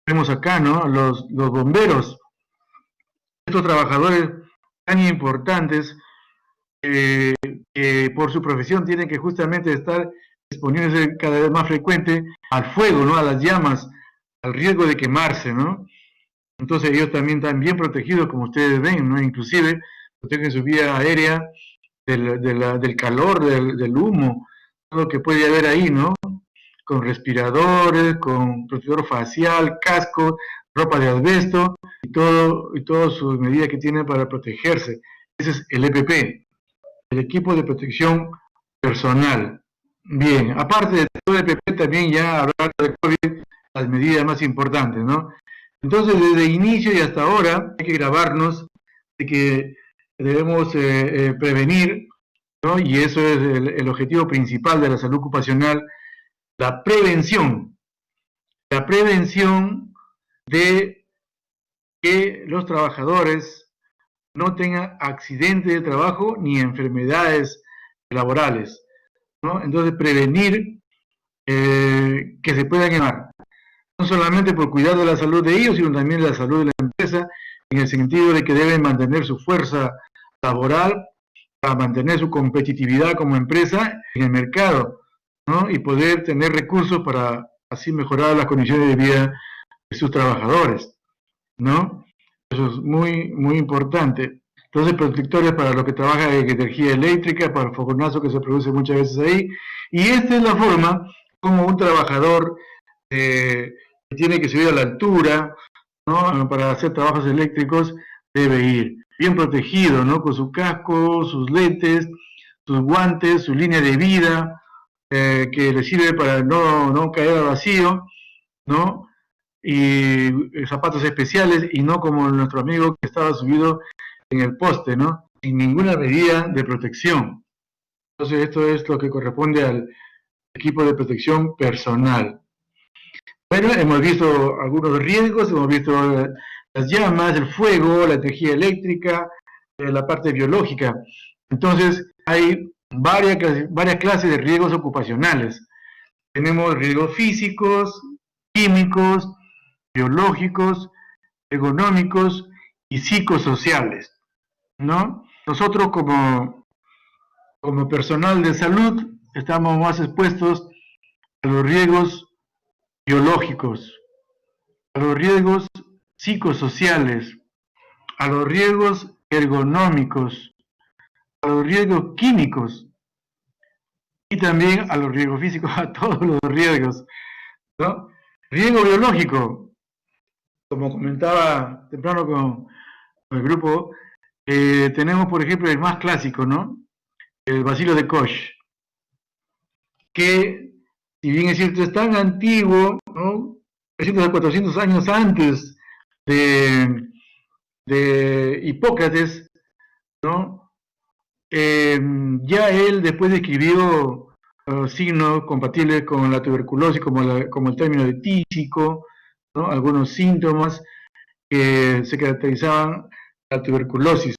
vemos acá, ¿no? Los bomberos, estos trabajadores tan importantes que por su profesión tienen que justamente estar exponiéndose cada vez más frecuente al fuego, ¿no? A las llamas, al riesgo de quemarse, ¿no? Entonces ellos también están bien protegidos, como ustedes ven, ¿no? Inclusive protegen su vía aérea del calor, del humo, todo lo que puede haber ahí, ¿no? Con respiradores, con protector facial, casco, ropa de asbesto y todas sus medidas que tienen para protegerse. Ese es el EPP, el equipo de protección personal. Bien, aparte de todo el EPP, también ya hablar de COVID, las medidas más importantes, ¿no? Entonces, desde inicio y hasta ahora, hay que grabarnos de que debemos prevenir, ¿no? Y eso es el objetivo principal de la salud ocupacional, la prevención de que los trabajadores no tengan accidentes de trabajo ni enfermedades laborales, ¿no? Entonces, prevenir que se puedan quemar, no solamente por cuidar de la salud de ellos, sino también de la salud de la empresa, en el sentido de que deben mantener su fuerza laboral para mantener su competitividad como empresa en el mercado, ¿no? Y poder tener recursos para así mejorar las condiciones de vida de sus trabajadores, ¿no? Eso es muy, muy importante. Entonces, protectores para los que trabajan en energía eléctrica, para el fogonazo que se produce muchas veces ahí. Y esta es la forma como un trabajador que tiene que subir a la altura, ¿no? Para hacer trabajos eléctricos, debe ir bien protegido, ¿no? Con su casco, sus lentes, sus guantes, su línea de vida, que le sirve para no caer al vacío, ¿no? Y zapatos especiales, y no como nuestro amigo que estaba subido en el poste, ¿no? Sin ninguna medida de protección. Entonces, esto es lo que corresponde al equipo de protección personal. Bueno, hemos visto algunos riesgos, hemos visto las llamas, el fuego, la energía eléctrica, la parte biológica. Entonces, hay varias clases de riesgos ocupacionales. Tenemos riesgos físicos, químicos, biológicos, ergonómicos y psicosociales, ¿no? Nosotros como personal de salud estamos más expuestos a los riesgos biológicos, a los riesgos psicosociales, a los riesgos ergonómicos, a los riesgos químicos y también a los riesgos físicos, a todos los riesgos, ¿no? Riesgo biológico, como comentaba temprano con el grupo, tenemos por ejemplo el más clásico, ¿no? El bacilo de Koch, que si bien es cierto es tan antiguo, ¿no? 300 a 400 años antes de Hipócrates, ¿no? Ya él después describió signos compatibles con la tuberculosis, como el término de tísico, ¿no? Algunos síntomas que se caracterizaban la tuberculosis.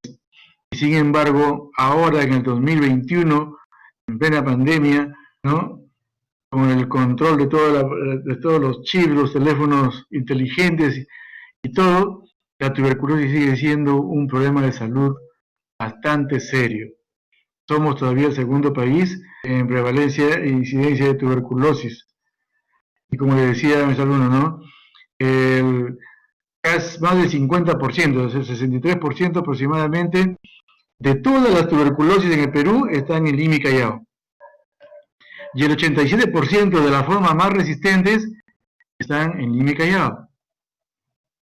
Y sin embargo, ahora en el 2021, en plena pandemia, ¿no? Con el control de todos los chips, los teléfonos inteligentes y todo, la tuberculosis sigue siendo un problema de salud bastante serio. Somos todavía el segundo país en prevalencia e incidencia de tuberculosis. Y como le decía a mis alumnos, ¿no? Más del 50%, es el 63% aproximadamente, de todas las tuberculosis en el Perú están en Lima y Callao. Y el 87% de las formas más resistentes están en Lima y Callao,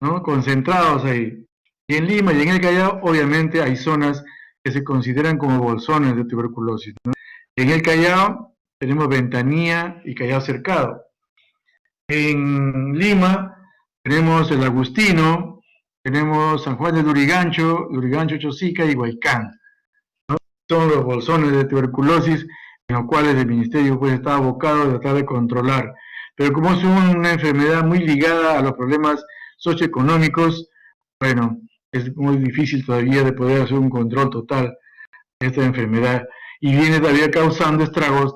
¿no? Concentrados ahí. Y en Lima y en el Callao, obviamente, hay zonas que se consideran como bolsones de tuberculosis, ¿no? En el Callao tenemos Ventanilla y Callao Cercado. En Lima tenemos el Agustino, tenemos San Juan de Lurigancho, Chosica y Huaycán. Son los bolsones de tuberculosis en los cuales el Ministerio pues está abocado a tratar de controlar. Pero como es una enfermedad muy ligada a los problemas socioeconómicos, bueno, es muy difícil todavía de poder hacer un control total de esta enfermedad y viene todavía causando estragos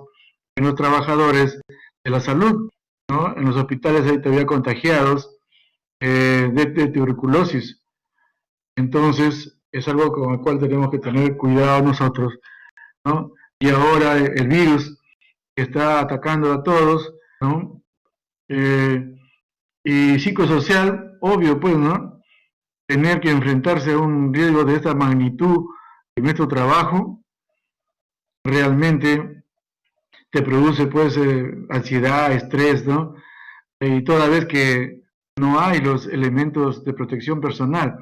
en los trabajadores de la salud, ¿no? En los hospitales hay todavía contagiados de tuberculosis. Entonces, es algo con el cual tenemos que tener cuidado nosotros, ¿no? Y ahora el virus que está atacando a todos, ¿no? Y psicosocial, obvio, pues, ¿no? Tener que enfrentarse a un riesgo de esta magnitud en nuestro trabajo, realmente te produce, pues, ansiedad, estrés, ¿no? Y toda vez que no hay los elementos de protección personal.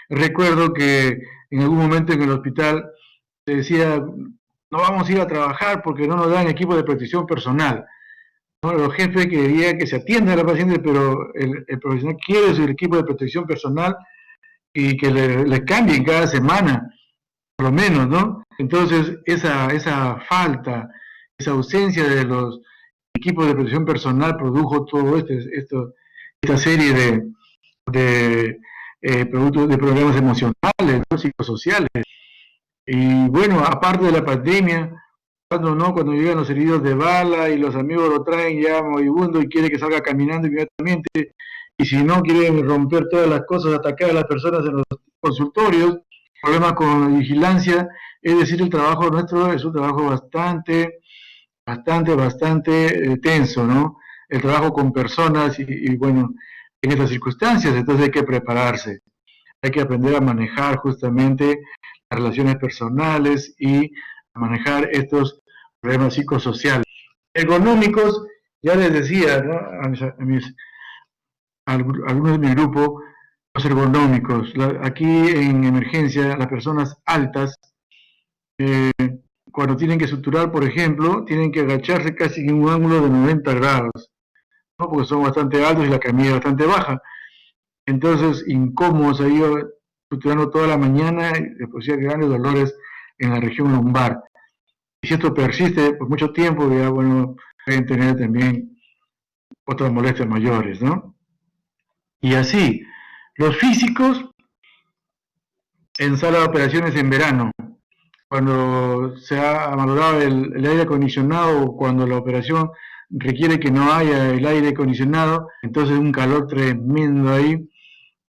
Recuerdo que en algún momento en el hospital se decía, no vamos a ir a trabajar porque no nos dan equipo de protección personal. ¿No? Los jefes querían que se atienda a la paciente, pero el profesional quiere su equipo de protección personal y que le cambien cada semana, por lo menos, ¿no? Entonces, esa falta, esa ausencia de los equipos de protección personal produjo todo esta serie de productos de problemas emocionales, ¿no? Psicosociales. Y bueno, aparte de la pandemia, cuando llegan los heridos de bala y los amigos lo traen ya moribundo y quiere que salga caminando inmediatamente, y si no quieren romper todas las cosas, atacar a las personas en los consultorios, problemas con la vigilancia, es decir, el trabajo nuestro es un trabajo bastante tenso, ¿no? El trabajo con personas y bueno, en estas circunstancias, entonces hay que prepararse, hay que aprender a manejar justamente las relaciones personales y a manejar estos problemas psicosociales. Ergonómicos, ya les decía, ¿no? a algunos de mi grupo, los ergonómicos. Aquí en emergencia, las personas altas, cuando tienen que suturar, por ejemplo, tienen que agacharse casi en un ángulo de 90 grados, ¿no? Porque son bastante altos y la camilla es bastante baja. Entonces, incómodos ahí suturando toda la mañana y después ya grandes dolores en la región lumbar. Y si esto persiste por mucho tiempo, ya bueno, pueden tener también otras molestias mayores, ¿no? Y así, los físicos en sala de operaciones en verano, cuando se ha malogrado el aire acondicionado o cuando la operación requiere que no haya el aire acondicionado, entonces un calor tremendo ahí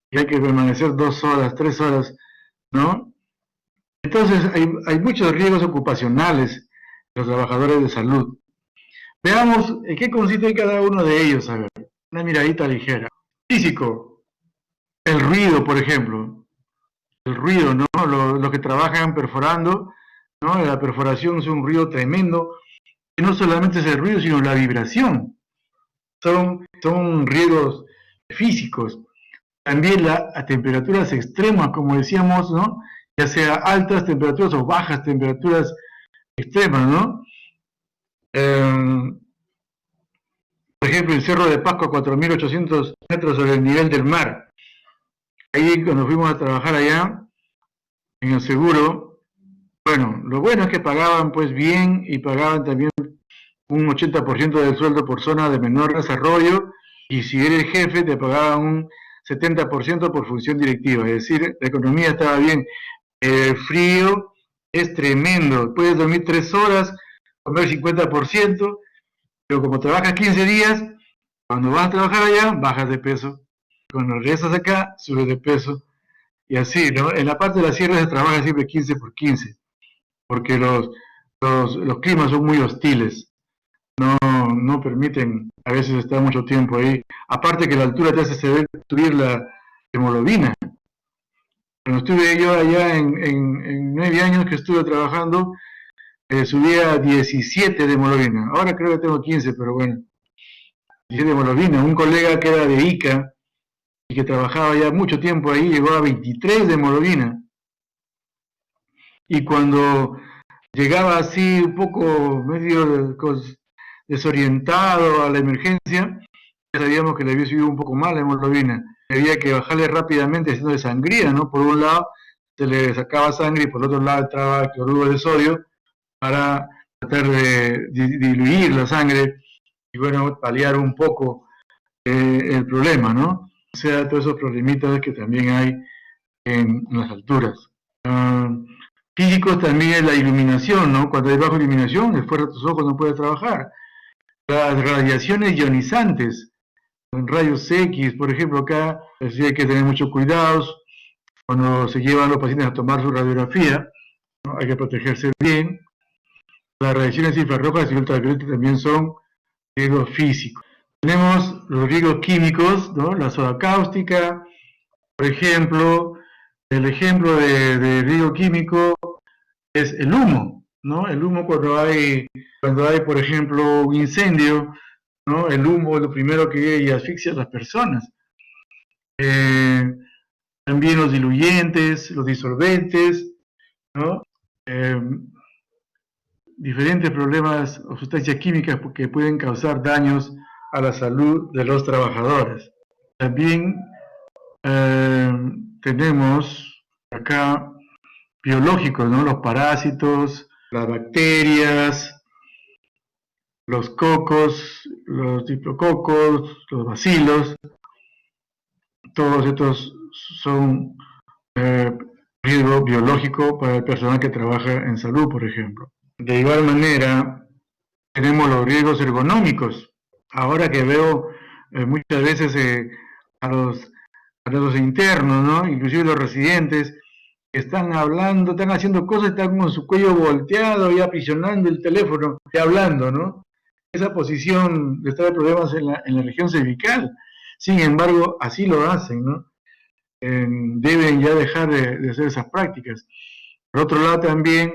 y hay que permanecer 2 horas, 3 horas, ¿no? Entonces hay muchos riesgos ocupacionales de los trabajadores de salud. Veamos en qué consiste cada uno de ellos, a ver, una miradita ligera. Físico, el ruido, por ejemplo, el ruido, ¿no? Los que trabajan perforando, ¿no? La perforación es un ruido tremendo, y no solamente es el ruido, sino la vibración. Son riesgos físicos. También a temperaturas extremas, como decíamos, ¿no? Ya sea altas temperaturas o bajas temperaturas extremas, ¿no? Por ejemplo, el Cerro de Pascua, 4.800 metros sobre el nivel del mar. Ahí cuando fuimos a trabajar allá, en el seguro, bueno, lo bueno es que pagaban pues bien y pagaban también un 80% del sueldo por zona de menor desarrollo y si eres jefe te pagaban un 70% por función directiva, es decir, la economía estaba bien. El frío es tremendo, puedes dormir 3 horas, comer 50%, pero como trabajas 15 días, cuando vas a trabajar allá, bajas de peso. Cuando regresas acá, subes de peso. Y así, ¿no? En la parte de la sierra se trabaja siempre 15 por 15, porque los climas son muy hostiles. No permiten a veces estar mucho tiempo ahí. Aparte que la altura te hace subir la hemoglobina. Cuando estuve yo allá en 9 años que estuve trabajando, subía 17 de hemoglobina. Ahora creo que tengo 15, pero bueno. 17 de hemoglobina. Un colega que era de Ica y que trabajaba ya mucho tiempo ahí, llegó a 23 de hemoglobina. Y cuando llegaba así un poco medio desorientado a la emergencia, ya sabíamos que le había subido un poco mal la hemoglobina. había que bajarle rápidamente haciendo sangría, ¿no? Por un lado se le sacaba sangre y por otro lado entraba cloruro de sodio para tratar de diluir la sangre y, bueno, paliar un poco el problema, ¿no? O sea, todos esos problemitas que también hay en las alturas. Físicos también es la iluminación, ¿no? Cuando hay baja iluminación, después de tus ojos no puedes trabajar. Las radiaciones ionizantes, en rayos X, por ejemplo, acá sí hay que tener mucho cuidado cuando se llevan los pacientes a tomar su radiografía, ¿no? Hay que protegerse bien. Las radiaciones infrarrojas y ultravioletas también son riesgos físicos. Tenemos los riesgos químicos, ¿no? La soda cáustica, por ejemplo. El ejemplo de riesgo químico es el humo, ¿no? El humo cuando hay, por ejemplo, un incendio, ¿no? El humo es lo primero que asfixia a las personas. También los diluyentes, los disolventes, ¿no? Diferentes problemas o sustancias químicas que pueden causar daños a la salud de los trabajadores. También tenemos acá biológicos, ¿no? Los parásitos, las bacterias, los cocos, los diplococos, los bacilos, todos estos son riesgo biológico para el personal que trabaja en salud, por ejemplo. De igual manera, tenemos los riesgos ergonómicos. Ahora que veo muchas veces a los internos, ¿no? Inclusive los residentes, están hablando, están haciendo cosas, están con su cuello volteado y aprisionando el teléfono y hablando, ¿no? Esa posición les trae problemas en la región cervical. Sin embargo, así lo hacen, ¿no? Deben ya dejar de hacer esas prácticas. Por otro lado, también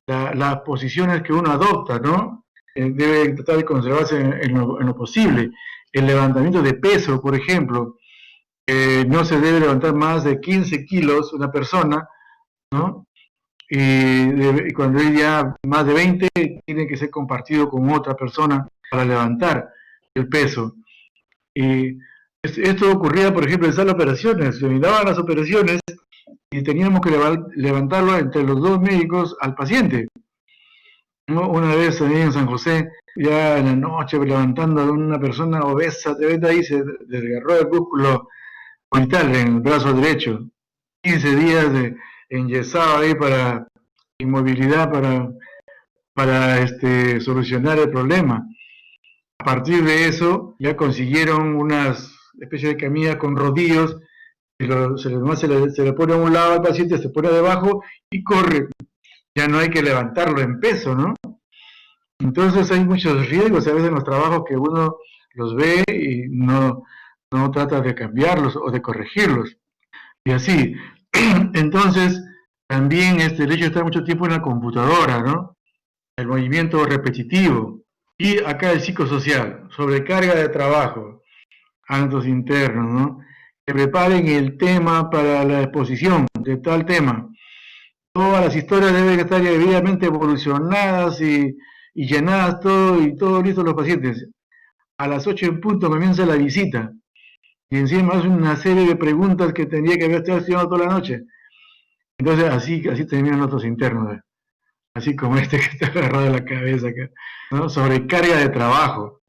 las posiciones que uno adopta, ¿no? Debe tratar de conservarse en lo posible. El levantamiento de peso, por ejemplo, no se debe levantar más de 15 kilos una persona, ¿no? Y cuando hay ya más de 20, tiene que ser compartido con otra persona para levantar el peso. Y esto ocurría, por ejemplo, en sala de operaciones. Se miraban las operaciones y teníamos que levantarlo entre los dos médicos al paciente. ¿No? Una vez ahí en San José, ya en la noche, levantando a una persona obesa, te ves ahí, se desgarró el músculo orbital en el brazo derecho. 15 días de enyesado ahí para inmovilidad, para solucionar el problema. A partir de eso, ya consiguieron unas especies de camillas con rodillos, y se le pone a un lado al paciente, se pone debajo y corre. Ya no hay que levantarlo en peso, ¿no? Entonces hay muchos riesgos a veces en los trabajos que uno los ve y no trata de cambiarlos o de corregirlos. Y así. Entonces, también el hecho de estar mucho tiempo en la computadora, ¿no? El movimiento repetitivo. Y acá el psicosocial, sobrecarga de trabajo, actos internos, ¿no? Que preparen el tema para la exposición de tal tema. Todas las historias deben estar debidamente evolucionadas y llenadas, todo listo los pacientes. A las 8 en punto comienza la visita. Y encima es una serie de preguntas que tendría que haber estado estudiando toda la noche. Entonces así terminan otros internos, así como este que está agarrado de la cabeza acá, ¿no? Sobrecarga de trabajo.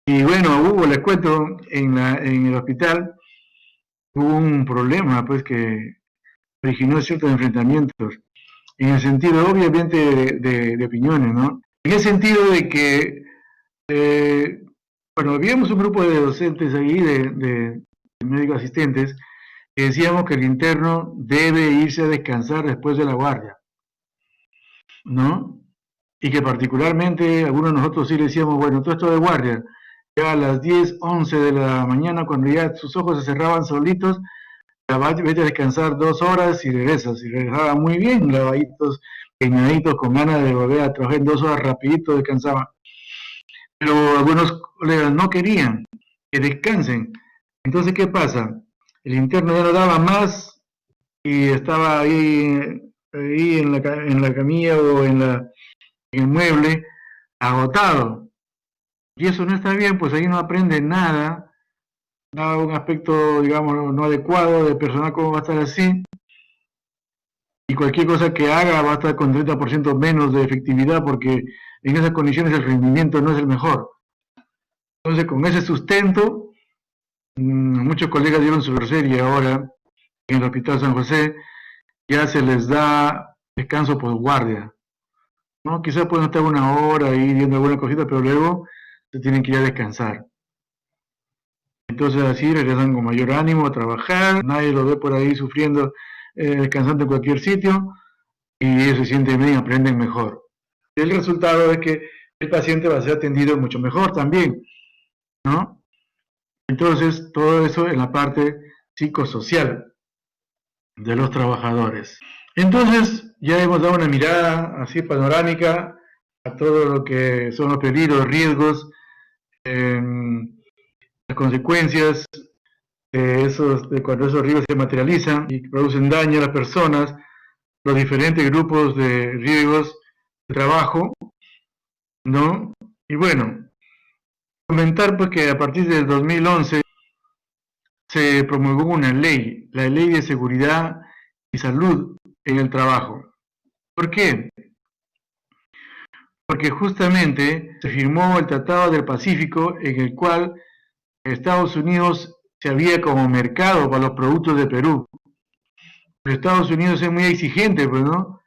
Y bueno, les cuento, en el hospital hubo un problema, pues, que originó ciertos enfrentamientos, en el sentido, obviamente, de opiniones, ¿no? En el sentido de que, bueno, habíamos un grupo de docentes ahí, de médicos asistentes, que decíamos que el interno debe irse a descansar después de la guardia, ¿no? Y que particularmente algunos de nosotros sí le decíamos, bueno, todo esto de guardia, ya a las 10, 11 de la mañana, cuando ya sus ojos se cerraban solitos, vete a descansar 2 horas y regresas. Y regresaba muy bien, lavaditos, peinaditos, con ganas de volver a trabajar en 2 horas rapidito, descansaban. Pero algunos colegas no querían que descansen. Entonces, ¿qué pasa? El interno ya no daba más y estaba ahí en la camilla o en el mueble, agotado. Y eso no está bien, pues ahí no aprende nada da un aspecto, digamos, no adecuado de personal, cómo va a estar así, y cualquier cosa que haga va a estar con 30% menos de efectividad, porque en esas condiciones el rendimiento no es el mejor. Entonces, con ese sustento, muchos colegas dieron su tercer y ahora en el Hospital San José ya se les da descanso por guardia, ¿no? Quizás pueden estar una hora ahí viendo alguna cosita, pero luego se tienen que ir a descansar. Entonces así regresan con mayor ánimo a trabajar, nadie lo ve por ahí sufriendo, descansando en cualquier sitio, y ellos se sienten bien, aprenden mejor. El resultado es que el paciente va a ser atendido mucho mejor también, ¿no? Entonces, todo eso en la parte psicosocial de los trabajadores. Entonces, ya hemos dado una mirada así panorámica a todo lo que son los peligros, riesgos, las consecuencias de cuando esos riesgos se materializan y producen daño a las personas, los diferentes grupos de riesgos de trabajo, ¿no? Y bueno, comentar pues que a partir del 2011 se promulgó una ley, la Ley de Seguridad y Salud en el Trabajo. ¿Por qué? Porque justamente se firmó el Tratado del Pacífico en el cual Estados Unidos se había como mercado para los productos de Perú. Pero Estados Unidos es muy exigente, pues, ¿no?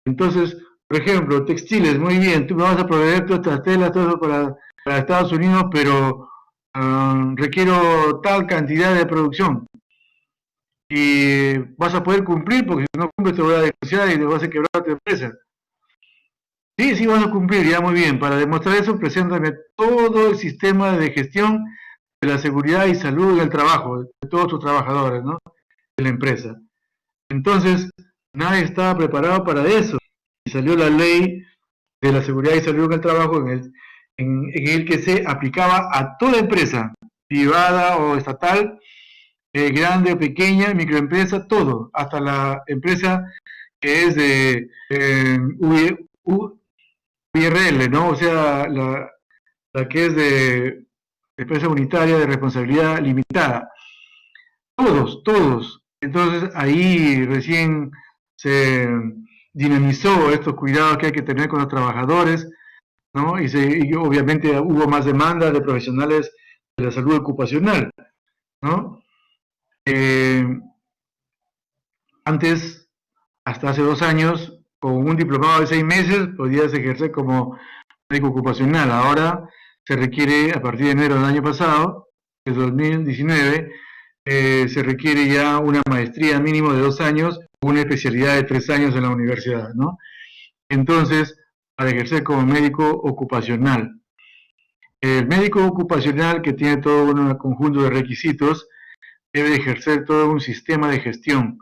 Entonces, por ejemplo, textiles, muy bien, tú me vas a proveer todas estas telas, todo eso para Estados Unidos, pero requiero tal cantidad de producción. Y vas a poder cumplir, porque si no cumples te voy a denunciar y te vas a quebrar tu empresa. Sí, sí, vas a cumplir, ya muy bien. Para demostrar eso, preséntame todo el sistema de gestión de la seguridad y salud del trabajo, de todos tus trabajadores, ¿no? De la empresa. Entonces, nadie estaba preparado para eso. Y salió la ley de la seguridad y salud en el trabajo en el que se aplicaba a toda empresa, privada o estatal, grande o pequeña, microempresa, todo, hasta la empresa que es de URL, ¿no? O sea, la que es de empresa unitaria de responsabilidad limitada. Todos. Entonces ahí recién se dinamizó estos cuidados que hay que tener con los trabajadores, ¿no? Y obviamente hubo más demanda de profesionales de la salud ocupacional, ¿no? Antes, hasta hace 2 años, con un diplomado de 6 meses, podías ejercer como médico ocupacional. Ahora se requiere, a partir de enero del año pasado, de 2019, se requiere ya una maestría mínimo de 2 años, una especialidad de 3 años en la universidad, ¿no? Entonces, para ejercer como médico ocupacional. El médico ocupacional, que tiene todo un conjunto de requisitos, debe ejercer todo un sistema de gestión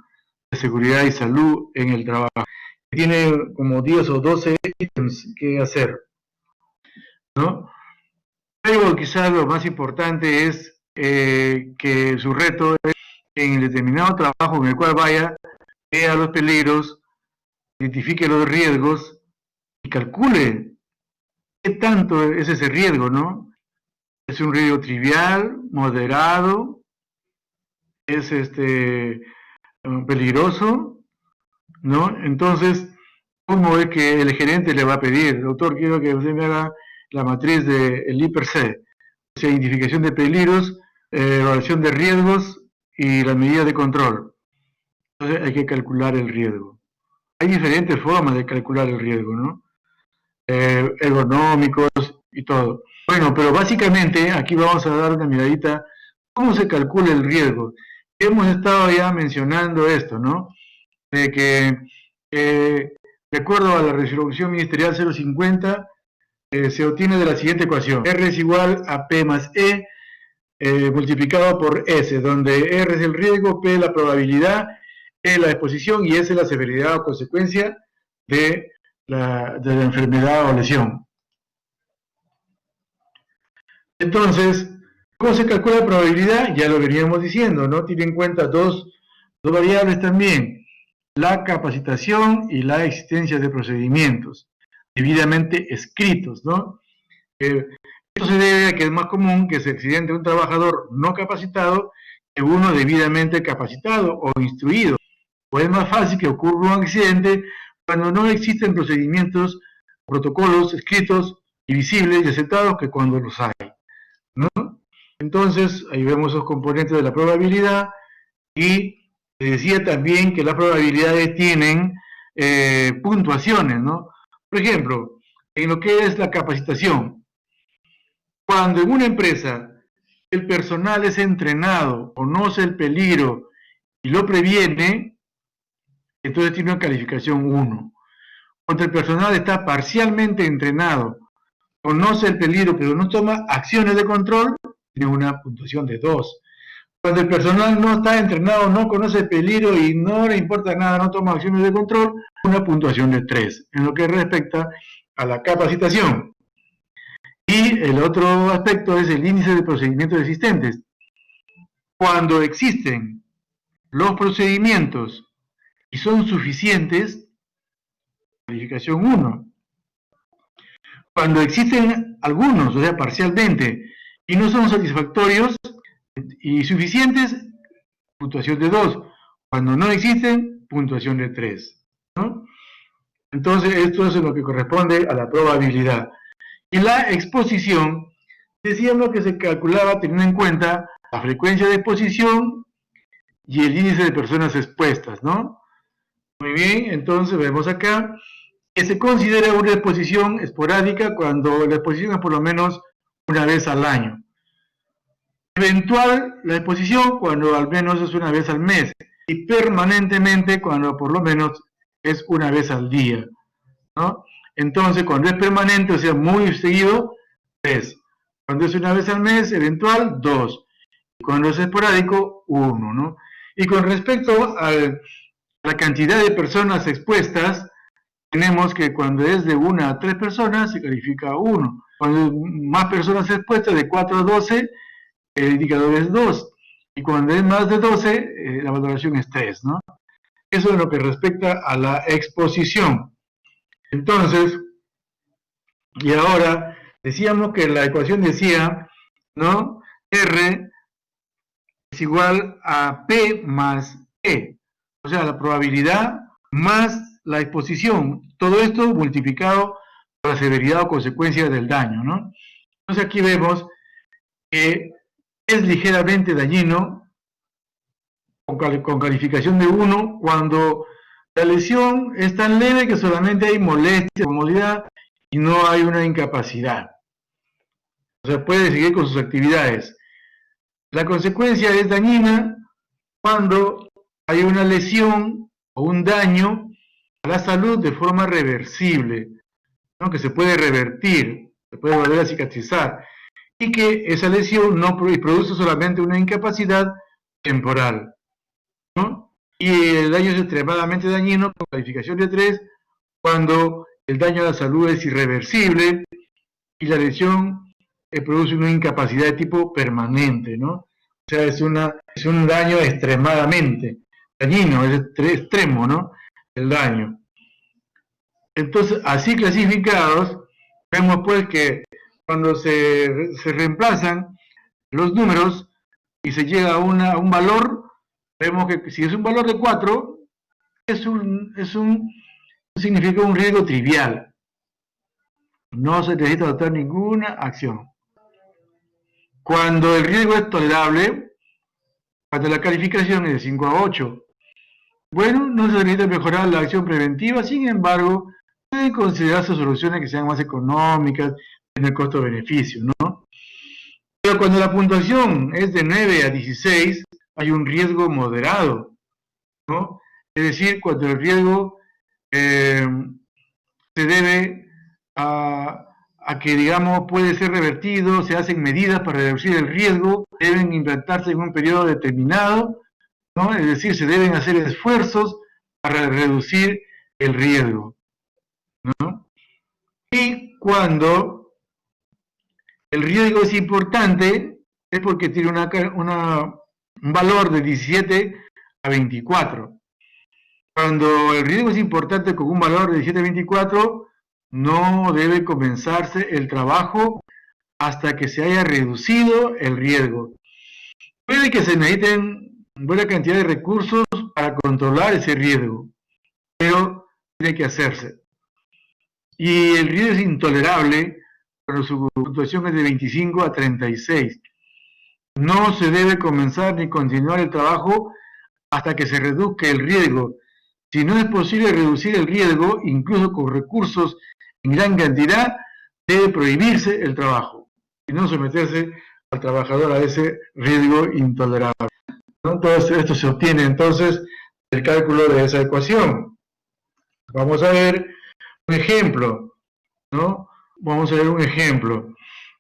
de seguridad y salud en el trabajo. Tiene como 10 o 12 ítems que hacer, ¿no? Pero quizás lo más importante es que su reto es en el determinado trabajo en el cual vaya, vea los peligros, identifique los riesgos y calcule qué tanto es ese riesgo, ¿no? ¿Es un riesgo trivial, moderado? ¿Es peligroso? ¿No? Entonces, ¿cómo es que el gerente le va a pedir? Doctor, quiero que usted me haga la matriz del IPRC, o sea, identificación de peligros, evaluación de riesgos y las medidas de control. Entonces hay que calcular el riesgo. Hay diferentes formas de calcular el riesgo, ¿no? Ergonómicos y todo. Bueno, pero básicamente aquí vamos a dar una miradita. ¿Cómo se calcula el riesgo? Hemos estado ya mencionando esto, ¿no? De que, de acuerdo a la resolución ministerial 050, se obtiene de la siguiente ecuación. R es igual a P más E multiplicado por S, donde R es el riesgo, P es la probabilidad, E es la exposición y S es la severidad o consecuencia de la enfermedad o lesión. Entonces, ¿cómo se calcula la probabilidad? Ya lo veníamos diciendo, ¿no? Tiene en cuenta dos variables también, la capacitación y la existencia de procedimientos debidamente escritos, ¿no? Esto se debe a que es más común que se accidente un trabajador no capacitado que uno debidamente capacitado o instruido. O es más fácil que ocurra un accidente cuando no existen procedimientos, protocolos escritos y visibles y aceptados que cuando los hay, ¿no? Entonces, ahí vemos los componentes de la probabilidad y se decía también que las probabilidades tienen puntuaciones, ¿no? Por ejemplo, en lo que es la capacitación, cuando en una empresa el personal es entrenado, conoce el peligro y lo previene, entonces tiene una calificación 1. Cuando el personal está parcialmente entrenado, conoce el peligro pero no toma acciones de control, tiene una puntuación de 2. Cuando el personal no está entrenado, no conoce el peligro y no le importa nada, no toma acciones de control, una puntuación de 3, en lo que respecta a la capacitación. Y el otro aspecto es el índice de procedimientos existentes. Cuando existen los procedimientos y son suficientes, calificación 1. Cuando existen algunos, o sea, parcialmente, y no son satisfactorios y suficientes, puntuación de 2. Cuando no existen, puntuación de 3, ¿no? Entonces, esto es lo que corresponde a la probabilidad. Y la exposición, decíamos que se calculaba teniendo en cuenta la frecuencia de exposición y el índice de personas expuestas, ¿no? Muy bien, entonces vemos acá que se considera una exposición esporádica cuando la exposición es por lo menos una vez al año. Eventual la exposición cuando al menos es una vez al mes. Y permanentemente cuando por lo menos es una vez al día, ¿no? Entonces, cuando es permanente, o sea, muy seguido, 3. Cuando es una vez al mes, eventual, 2. Cuando es esporádico, 1, ¿no? Y con respecto a la cantidad de personas expuestas, tenemos que cuando es de 1 a 3 personas, se califica 1. Cuando hay más personas expuestas, de 4 a 12, el indicador es 2. Y cuando es más de 12, la valoración es 3, ¿no? Eso es lo que respecta a la exposición. Entonces, y ahora, decíamos que la ecuación decía, ¿no? R es igual a P más E. O sea, la probabilidad más la exposición. Todo esto multiplicado por la severidad o consecuencia del daño, ¿no? Entonces aquí vemos que es ligeramente dañino, con calificación de 1, cuando la lesión es tan leve que solamente hay molestia, comodidad y no hay una incapacidad. O sea, puede seguir con sus actividades. La consecuencia es dañina cuando hay una lesión o un daño a la salud de forma reversible, ¿no? Que se puede revertir, se puede volver a cicatrizar, y que esa lesión no produce solamente una incapacidad temporal, ¿no? Y el daño es extremadamente dañino, con calificación de 3, cuando el daño a la salud es irreversible y la lesión produce una incapacidad de tipo permanente, ¿no? O sea, es un daño extremadamente dañino, es extremo, ¿no? El daño. Entonces, así clasificados, vemos pues que cuando se reemplazan los números y se llega a un valor, vemos que si es un valor de 4, significa un riesgo trivial. No se necesita adoptar ninguna acción. Cuando el riesgo es tolerable, cuando la calificación es de 5 a 8, bueno, no se necesita mejorar la acción preventiva, sin embargo, pueden considerarse soluciones que sean más económicas en el costo-beneficio, ¿no? Pero cuando la puntuación es de 9 a 16, hay un riesgo moderado, ¿no? Es decir, cuando el riesgo se debe a que, digamos, puede ser revertido, se hacen medidas para reducir el riesgo, deben implantarse en un periodo determinado, ¿no? Es decir, se deben hacer esfuerzos para reducir el riesgo, ¿no? Y cuando el riesgo es importante, es porque tiene un valor de 17 a 24. Cuando el riesgo es importante con un valor de 17 a 24, no debe comenzarse el trabajo hasta que se haya reducido el riesgo. Puede que se necesiten buena cantidad de recursos para controlar ese riesgo, pero tiene que hacerse. Y el riesgo es intolerable cuando su puntuación es de 25 a 36. No se debe comenzar ni continuar el trabajo hasta que se reduzca el riesgo. Si no es posible reducir el riesgo, incluso con recursos en gran cantidad, debe prohibirse el trabajo y no someterse al trabajador a ese riesgo intolerable, ¿no? Todo esto se obtiene entonces del cálculo de esa ecuación. Vamos a ver un ejemplo, ¿no? Vamos a ver un ejemplo.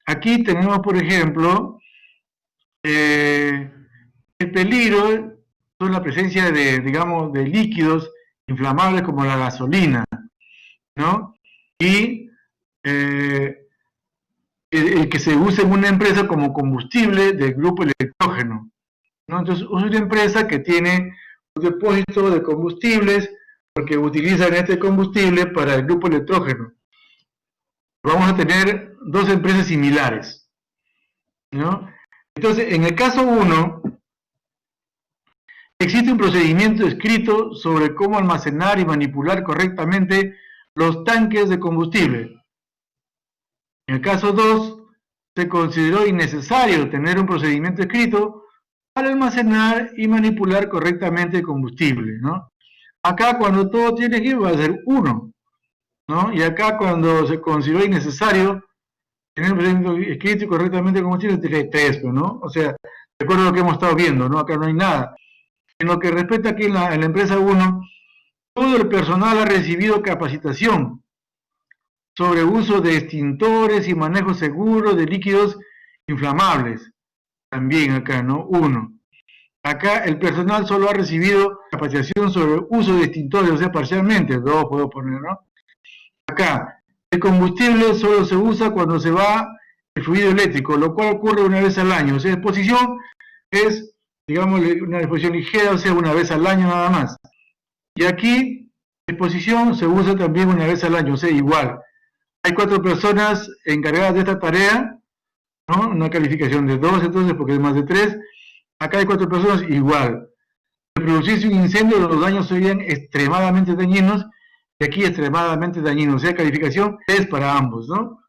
Aquí tenemos, por ejemplo, el peligro son la presencia de, digamos, de líquidos inflamables como la gasolina, ¿no? Y el que se use en una empresa como combustible del grupo electrógeno, ¿no? Entonces, es una empresa que tiene un depósito de combustibles porque utilizan este combustible para el grupo electrógeno. Vamos a tener dos empresas similares, ¿no? Entonces, en el caso 1, existe un procedimiento escrito sobre cómo almacenar y manipular correctamente los tanques de combustible. En el caso 2, se consideró innecesario tener un procedimiento escrito para almacenar y manipular correctamente el combustible, ¿no? Acá cuando todo tiene que ir va a ser 1, ¿no? Y acá cuando se consideró innecesario tener un procedimiento escrito y correctamente el combustible, tiene 3, ¿no? O sea, de acuerdo a lo que hemos estado viendo, ¿no? Acá no hay nada. En lo que respecta aquí en la empresa 1, todo el personal ha recibido capacitación sobre uso de extintores y manejo seguro de líquidos inflamables. También acá, ¿no? 1. Acá el personal solo ha recibido capacitación sobre uso de extintores, o sea, parcialmente, 2 puedo poner, ¿no? Acá, el combustible solo se usa cuando se va el fluido eléctrico, lo cual ocurre una vez al año. O sea, exposición es, digamos, una exposición ligera, o sea, una vez al año nada más. Y aquí, exposición se usa también una vez al año, o sea, igual. Hay 4 personas encargadas de esta tarea, ¿no? Una calificación de 2, entonces, porque es más de 3. Acá hay 4 personas, igual. Si produciese un incendio, los daños serían extremadamente dañinos, y aquí extremadamente dañinos, o sea, calificación es para ambos, ¿no?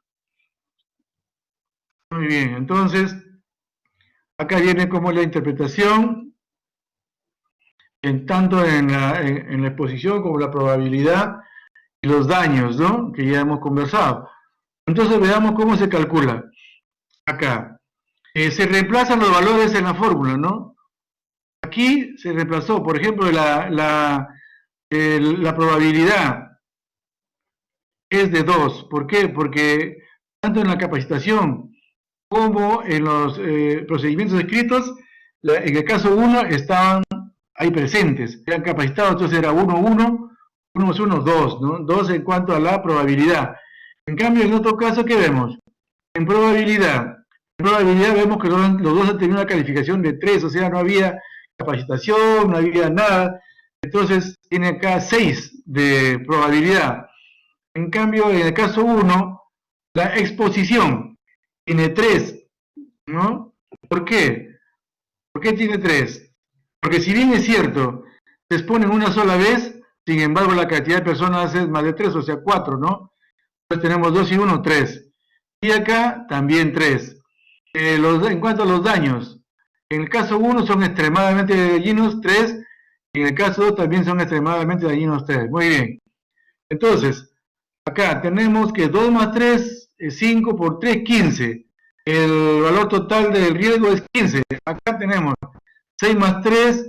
Muy bien, entonces, acá viene como la interpretación, tanto en la exposición como la probabilidad y los daños, ¿no? Que ya hemos conversado. Entonces veamos cómo se calcula. Acá, se reemplazan los valores en la fórmula, ¿no? Aquí se reemplazó, por ejemplo, la probabilidad es de 2. ¿Por qué? Porque tanto en la capacitación como en los procedimientos escritos, en el caso 1 estaban ahí presentes, eran capacitados, entonces era 1, 1, 1 más 1, 2, ¿no? 2 en cuanto a la probabilidad. En cambio, en otro caso, ¿qué vemos? En probabilidad vemos que los dos han tenido una calificación de 3, o sea, no había capacitación, no había nada, entonces tiene acá 6 de probabilidad. En cambio, en el caso 1, la exposición tiene 3, ¿no? ¿Por qué? ¿Por qué tiene 3? Porque si bien es cierto, se exponen una sola vez, sin embargo la cantidad de personas es más de 3, o sea 4, ¿no? Entonces tenemos 2 y 1, 3. Y acá también 3. En cuanto a los daños, en el caso 1 son extremadamente dañinos 3, y en el caso 2 también son extremadamente dañinos 3. Muy bien. Entonces, acá tenemos que 2 más 3 es 5 por 3, 15. El valor total del riesgo es 15. Acá tenemos 6 más 3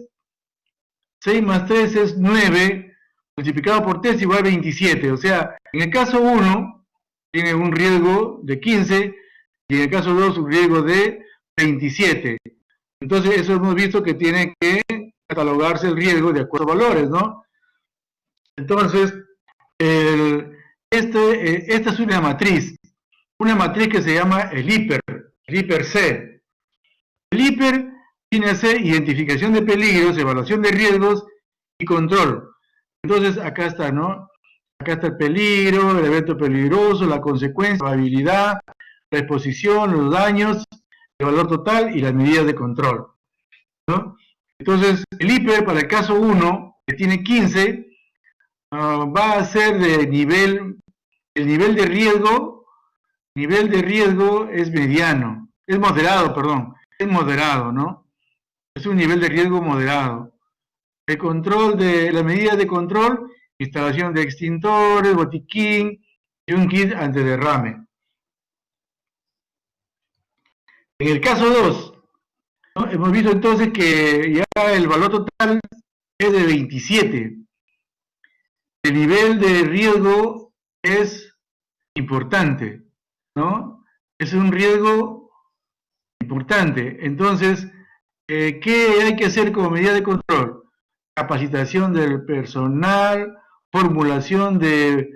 es 9, multiplicado por 3 igual a 27. O sea, en el caso 1 tiene un riesgo de 15 y en el caso 2 un riesgo de 27. Entonces, eso hemos visto que tiene que catalogarse el riesgo de acuerdo a valores, ¿no? Entonces, esta es una matriz que se llama el hiper C. El hiper viene a ser identificación de peligros, evaluación de riesgos y control. Entonces, acá está, ¿no? Acá está el peligro, el evento peligroso, la consecuencia, la probabilidad, la exposición, los daños, el valor total y las medidas de control, ¿no? Entonces, el IPER para el caso 1, que tiene 15, va a ser de nivel, el nivel de riesgo es mediano, es moderado, perdón, es moderado, ¿no? Es un nivel de riesgo moderado. El control de las medidas de control, instalación de extintores, botiquín y un kit antiderrame. En el caso 2, ¿no? Hemos visto entonces que ya el valor total es de 27. El nivel de riesgo es importante, ¿no? Es un riesgo importante. Entonces, ¿qué hay que hacer como medida de control? Capacitación del personal, formulación de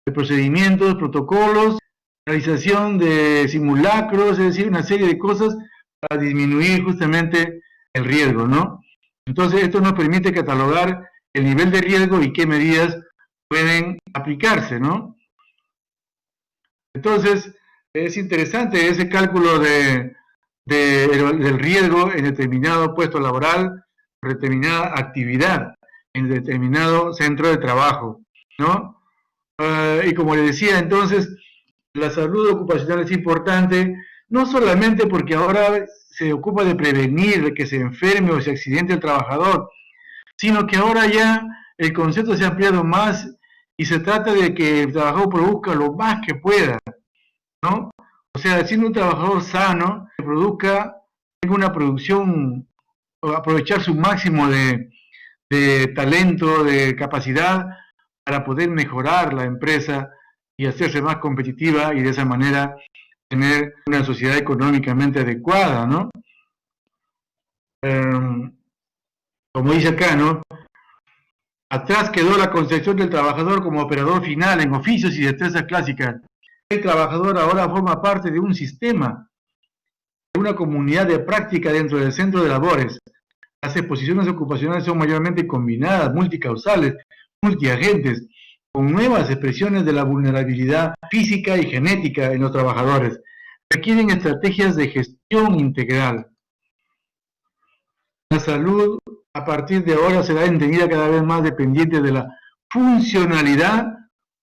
procedimientos, protocolos, realización de simulacros, es decir, una serie de cosas para disminuir justamente el riesgo, ¿no? Entonces, esto nos permite catalogar el nivel de riesgo y qué medidas pueden aplicarse, ¿no? Entonces, es interesante ese cálculo del riesgo en determinado puesto laboral, determinada actividad, en determinado centro de trabajo, ¿no? Y como le decía, entonces, la salud ocupacional es importante, no solamente porque ahora se ocupa de prevenir de que se enferme o se accidente el trabajador, sino que ahora ya el concepto se ha ampliado más y se trata de que el trabajador produzca lo más que pueda, ¿no? O sea, siendo un trabajador sano, que produzca, tenga una producción, aprovechar su máximo de talento, de capacidad, para poder mejorar la empresa y hacerse más competitiva y de esa manera tener una sociedad económicamente adecuada, ¿no? Como dice acá, ¿no? Atrás quedó la concepción del trabajador como operador final en oficios y destrezas clásicas. El trabajador ahora forma parte de un sistema, de una comunidad de práctica dentro del centro de labores. Las exposiciones ocupacionales son mayormente combinadas, multicausales, multiagentes, con nuevas expresiones de la vulnerabilidad física y genética en los trabajadores. Requieren estrategias de gestión integral. La salud, a partir de ahora, será entendida cada vez más dependiente de la funcionalidad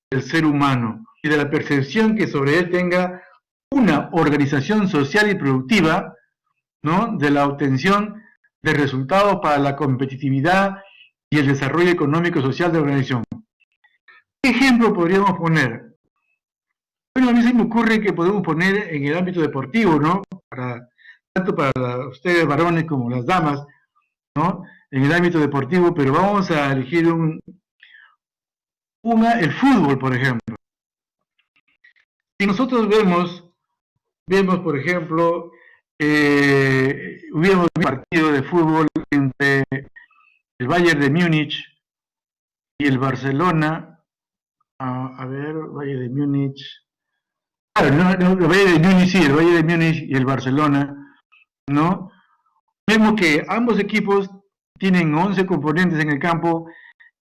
del ser humano y de la percepción que sobre él tenga una organización social y productiva, ¿no? De la obtención de resultados para la competitividad y el desarrollo económico y social de la organización. ¿Qué ejemplo podríamos poner? Bueno, a mí se me ocurre que podemos poner en el ámbito deportivo, ¿no? Tanto para ustedes varones como las damas, ¿no? En el ámbito deportivo, pero vamos a elegir el fútbol, por ejemplo. Si nosotros vemos por ejemplo, hubiéramos un partido de fútbol entre el Bayern de Múnich y el Barcelona. Bayern de Múnich. Claro, el Bayern de Múnich, sí, el Bayern de Múnich y el Barcelona, ¿no? Vemos que ambos equipos tienen 11 componentes en el campo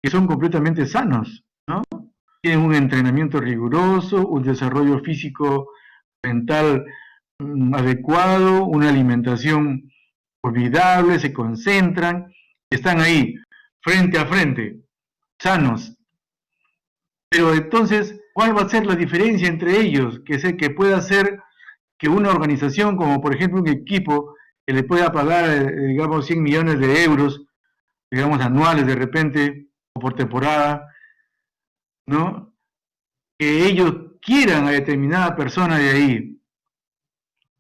que son completamente sanos, ¿no? Tienen un entrenamiento riguroso, un desarrollo físico, mental adecuado, una alimentación formidable, se concentran, están ahí, frente a frente, sanos. Pero entonces, ¿cuál va a ser la diferencia entre ellos? Que pueda hacer que una organización, como por ejemplo un equipo, que le pueda pagar, digamos, 100 millones de euros, digamos, anuales de repente, o por temporada, ¿no? Que ellos quieran a determinada persona de ahí.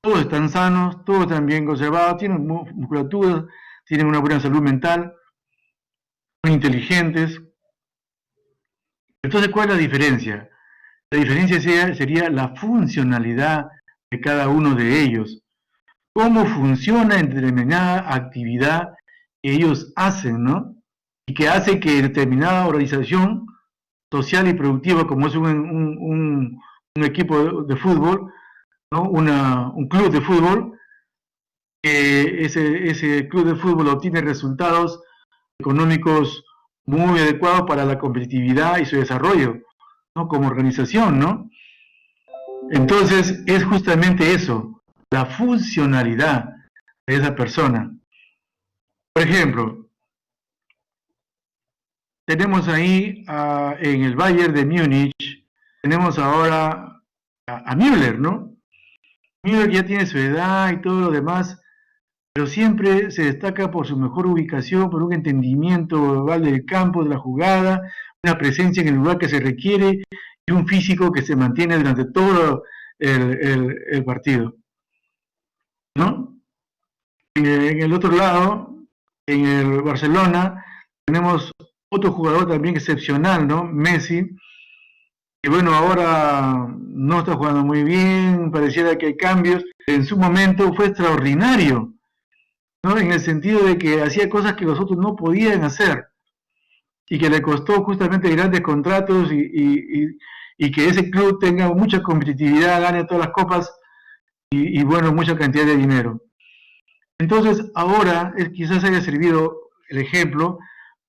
Todos están sanos, todos están bien conservados, tienen musculatura, tienen una buena salud mental, son inteligentes. Entonces, ¿cuál es la diferencia? La diferencia sería la funcionalidad de cada uno de ellos. Cómo funciona en determinada actividad que ellos hacen, ¿no? Y que hace que determinada organización social y productiva, como es un equipo de fútbol, ¿no? Un club de fútbol, ese club de fútbol obtiene resultados económicos muy adecuados para la competitividad y su desarrollo, ¿no? Como organización, ¿no? Entonces, es justamente eso, la funcionalidad de esa persona. Por ejemplo, tenemos ahí en el Bayern de Múnich, tenemos ahora a Müller, ¿no? Müller ya tiene su edad y todo lo demás, pero siempre se destaca por su mejor ubicación, por un entendimiento global del campo, de la jugada, una presencia en el lugar que se requiere y un físico que se mantiene durante todo el partido, ¿no? En el otro lado, en el Barcelona, tenemos otro jugador también excepcional, ¿no? Messi, que bueno, ahora no está jugando muy bien, pareciera que hay cambios. En su momento fue extraordinario, ¿no? En el sentido de que hacía cosas que los otros no podían hacer y que le costó justamente grandes contratos y que ese club tenga mucha competitividad, gane todas las copas y bueno, mucha cantidad de dinero. Entonces, ahora quizás haya servido el ejemplo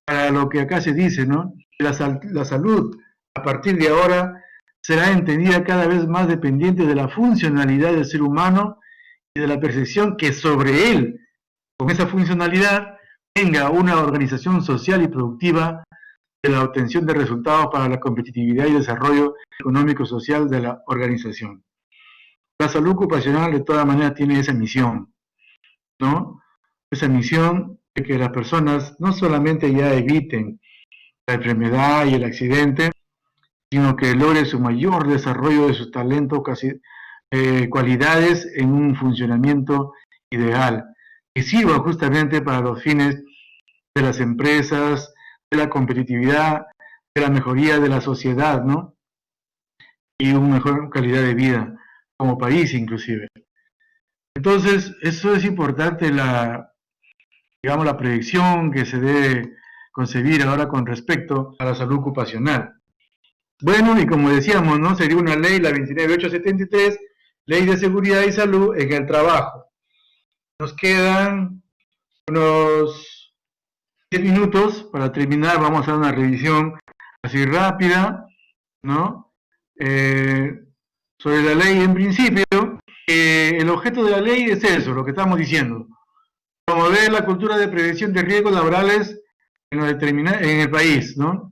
para lo que acá se dice, ¿no? La salud, a partir de ahora, será entendida cada vez más dependiente de la funcionalidad del ser humano y de la percepción que sobre él, con esa funcionalidad, tenga una organización social y productiva de la obtención de resultados para la competitividad y desarrollo económico-social de la organización. La salud ocupacional de todas maneras tiene esa misión, ¿no? Esa misión de que las personas no solamente ya eviten la enfermedad y el accidente, sino que logren su mayor desarrollo de sus talentos, cualidades en un funcionamiento ideal, que sirva justamente para los fines de las empresas, de la competitividad, de la mejoría de la sociedad, ¿no? Y una mejor calidad de vida, como país inclusive. Entonces, eso es importante, la predicción que se debe concebir ahora con respecto a la salud ocupacional. Bueno, y como decíamos, ¿no? Sería una ley, la 29873, Ley de Seguridad y Salud en el Trabajo. Nos quedan unos 10 minutos para terminar. Vamos a hacer una revisión así rápida, ¿no? Sobre la ley en principio. El objeto de la ley es eso, lo que estamos diciendo. Promover la cultura de prevención de riesgos laborales en el país, ¿no?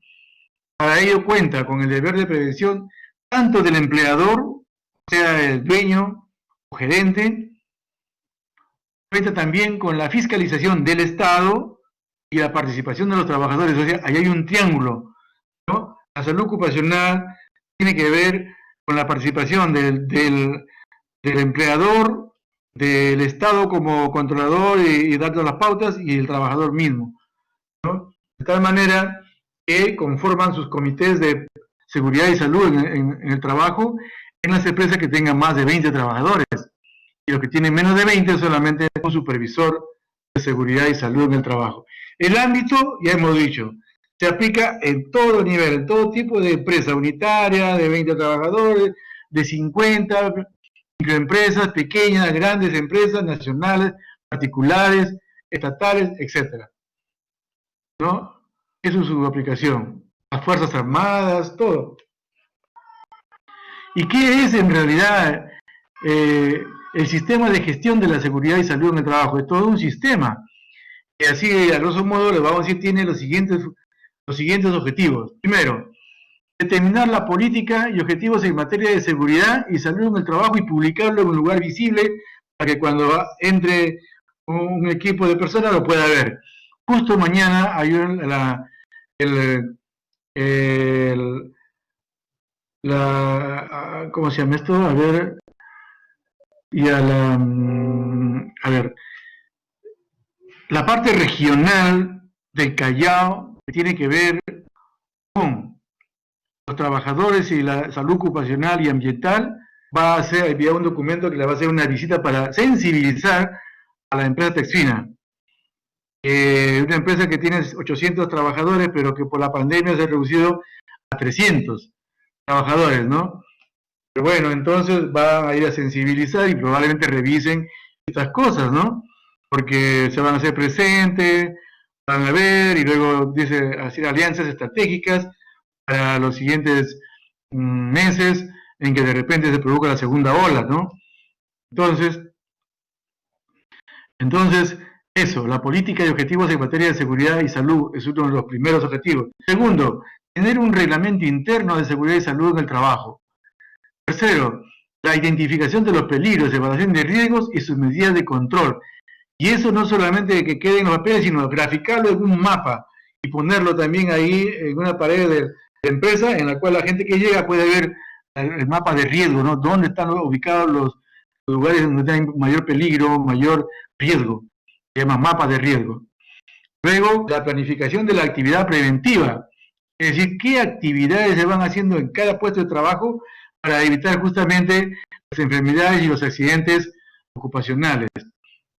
Para ello cuenta con el deber de prevención tanto del empleador, sea el dueño o gerente, cuenta también con la fiscalización del Estado y la participación de los trabajadores. O sea, ahí hay un triángulo, ¿no? La salud ocupacional tiene que ver con la participación del empleador, del Estado como controlador y dando las pautas, y el trabajador mismo, ¿no? De tal manera que conforman sus comités de seguridad y salud en el trabajo en las empresas que tengan más de 20 trabajadores, y los que tienen menos de 20 solamente un supervisor de seguridad y salud en el trabajo. El ámbito, ya hemos dicho, se aplica en todo nivel, en todo tipo de empresa unitaria, de 20 trabajadores, de 50, microempresas, pequeñas, grandes empresas, nacionales, particulares, estatales, etc. ¿No? Eso es su aplicación. Las Fuerzas Armadas, todo. ¿Y qué es en realidad el sistema de gestión de la seguridad y salud en el trabajo? Es todo un sistema. Y así, a grosso modo, les vamos a decir, tiene los siguientes objetivos. Primero, determinar la política y objetivos en materia de seguridad y salud en el trabajo y publicarlo en un lugar visible para que cuando entre un equipo de personas lo pueda ver. Justo mañana hay ¿cómo se llama esto? A ver, la parte regional del Callao, que tiene que ver con los trabajadores y la salud ocupacional y ambiental, va a enviar un documento que le va a hacer una visita para sensibilizar a la empresa Texfina. Una empresa que tiene 800 trabajadores, pero que por la pandemia se ha reducido a 300 trabajadores, ¿no? Pero bueno, entonces van a ir a sensibilizar y probablemente revisen estas cosas, ¿no? Porque se van a hacer presentes, van a ver y luego hacer alianzas estratégicas para los siguientes meses en que de repente se produzca la segunda ola, ¿no? Entonces, eso, la política y objetivos en materia de seguridad y salud es uno de los primeros objetivos. Segundo, tener un reglamento interno de seguridad y salud en el trabajo. Tercero, la identificación de los peligros, evaluación de riesgos y sus medidas de control. Y eso no solamente que quede en los papeles, sino graficarlo en un mapa y ponerlo también ahí en una pared de empresa en la cual la gente que llega puede ver el mapa de riesgo, ¿no? Dónde están ubicados los lugares donde hay mayor peligro, mayor riesgo. Se llama mapa de riesgo. Luego, la planificación de la actividad preventiva. Es decir, qué actividades se van haciendo en cada puesto de trabajo para evitar justamente las enfermedades y los accidentes ocupacionales.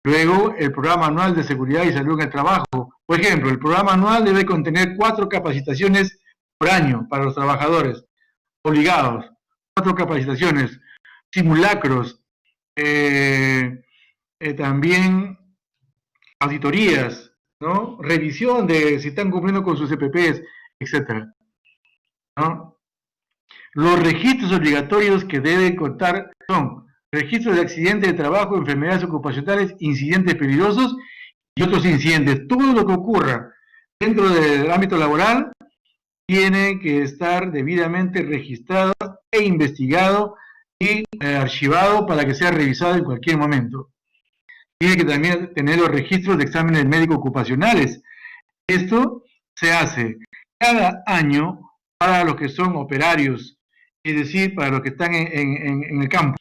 Luego, el programa anual de seguridad y salud en el trabajo. Por ejemplo, el programa anual debe contener 4 capacitaciones por año para los trabajadores obligados. 4 capacitaciones, simulacros, también auditorías, ¿no? Revisión de si están cumpliendo con sus EPPs, etc., ¿no? Los registros obligatorios que deben contar son registros de accidentes de trabajo, enfermedades ocupacionales, incidentes peligrosos y otros incidentes. Todo lo que ocurra dentro del ámbito laboral tiene que estar debidamente registrado e investigado y archivado para que sea revisado en cualquier momento. Tiene que también tener los registros de exámenes médicos ocupacionales. Esto se hace cada año para los que son operarios, es decir, para los que están en el campo,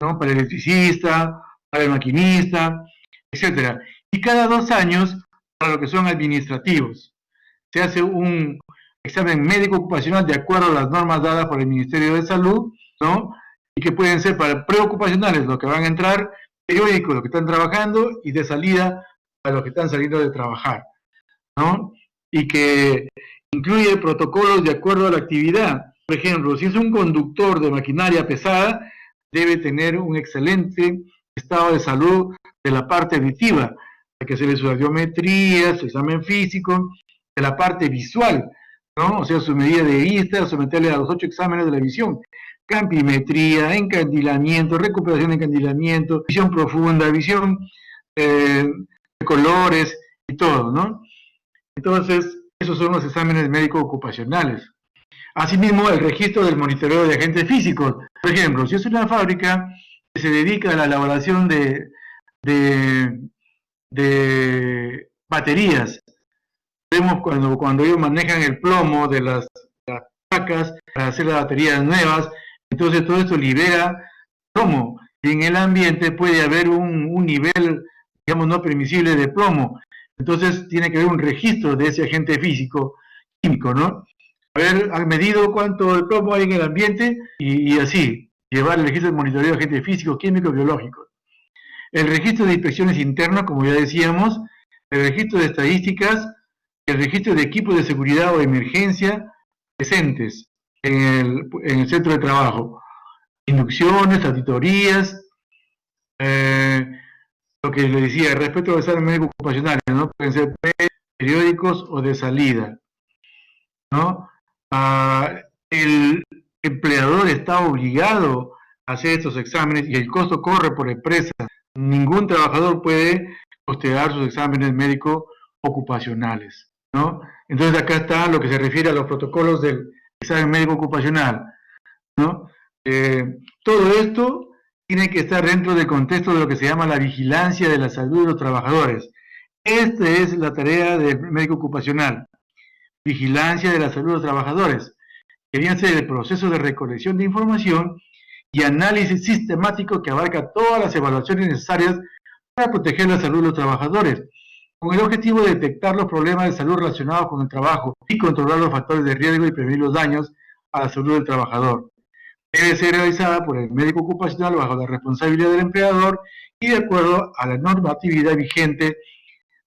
¿no? Para el electricista, para el maquinista, etc. Y cada 2 años para los que son administrativos. Se hace un examen médico ocupacional de acuerdo a las normas dadas por el Ministerio de Salud, ¿no? Y que pueden ser para preocupacionales, los que van a entrar, periódicos, los que están trabajando, y de salida para los que están saliendo de trabajar, ¿no? Y que incluye protocolos de acuerdo a la actividad. Por ejemplo, si es un conductor de maquinaria pesada, debe tener un excelente estado de salud de la parte auditiva, hay que hacerle su audiometría, su examen físico, de la parte visual, ¿no? O sea, su medida de vista, someterle a los 8 exámenes de la visión, campimetría, encandilamiento, recuperación de encandilamiento, visión profunda, visión de colores y todo, ¿no? Entonces, esos son los exámenes médicos ocupacionales. Asimismo, el registro del monitoreo de agentes físicos. Por ejemplo, si es una fábrica que se dedica a la elaboración de baterías, vemos cuando ellos manejan el plomo de las placas para hacer las baterías nuevas, entonces todo esto libera plomo, y en el ambiente puede haber un nivel, digamos, no permisible de plomo. Entonces tiene que haber un registro de ese agente físico, químico, ¿no? Haber medido cuánto de plomo hay en el ambiente y así, llevar el registro de monitoreo de agentes físicos, químicos, biológicos. El registro de inspecciones internas, como ya decíamos, el registro de estadísticas, el registro de equipos de seguridad o emergencia presentes en el centro de trabajo, inducciones, auditorías, lo que les decía, respecto a los exámenes médicos ocupacionales, ¿no? Pueden ser periódicos o de salida, ¿no? El empleador está obligado a hacer estos exámenes y el costo corre por empresa. Ningún trabajador puede costear sus exámenes médicos ocupacionales, ¿no? Entonces acá está lo que se refiere a los protocolos del examen médico ocupacional, ¿no? Todo esto tiene que estar dentro del contexto de lo que se llama la vigilancia de la salud de los trabajadores. Esta es la tarea del médico ocupacional, vigilancia de la salud de los trabajadores, que viene a ser el proceso de recolección de información y análisis sistemático que abarca todas las evaluaciones necesarias para proteger la salud de los trabajadores, con el objetivo de detectar los problemas de salud relacionados con el trabajo y controlar los factores de riesgo y prevenir los daños a la salud del trabajador. Debe ser realizada por el médico ocupacional bajo la responsabilidad del empleador y de acuerdo a la normatividad vigente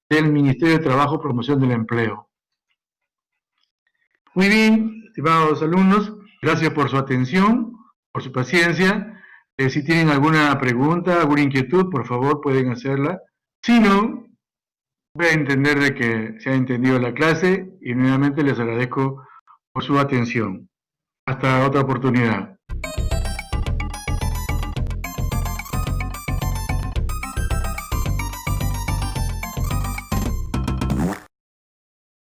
del Ministerio de Trabajo y Promoción del Empleo. Muy bien, estimados alumnos, gracias por su atención, por su paciencia. Si tienen alguna pregunta, alguna inquietud, por favor pueden hacerla. Si no, voy a entender de que se ha entendido la clase y nuevamente les agradezco por su atención. Hasta otra oportunidad.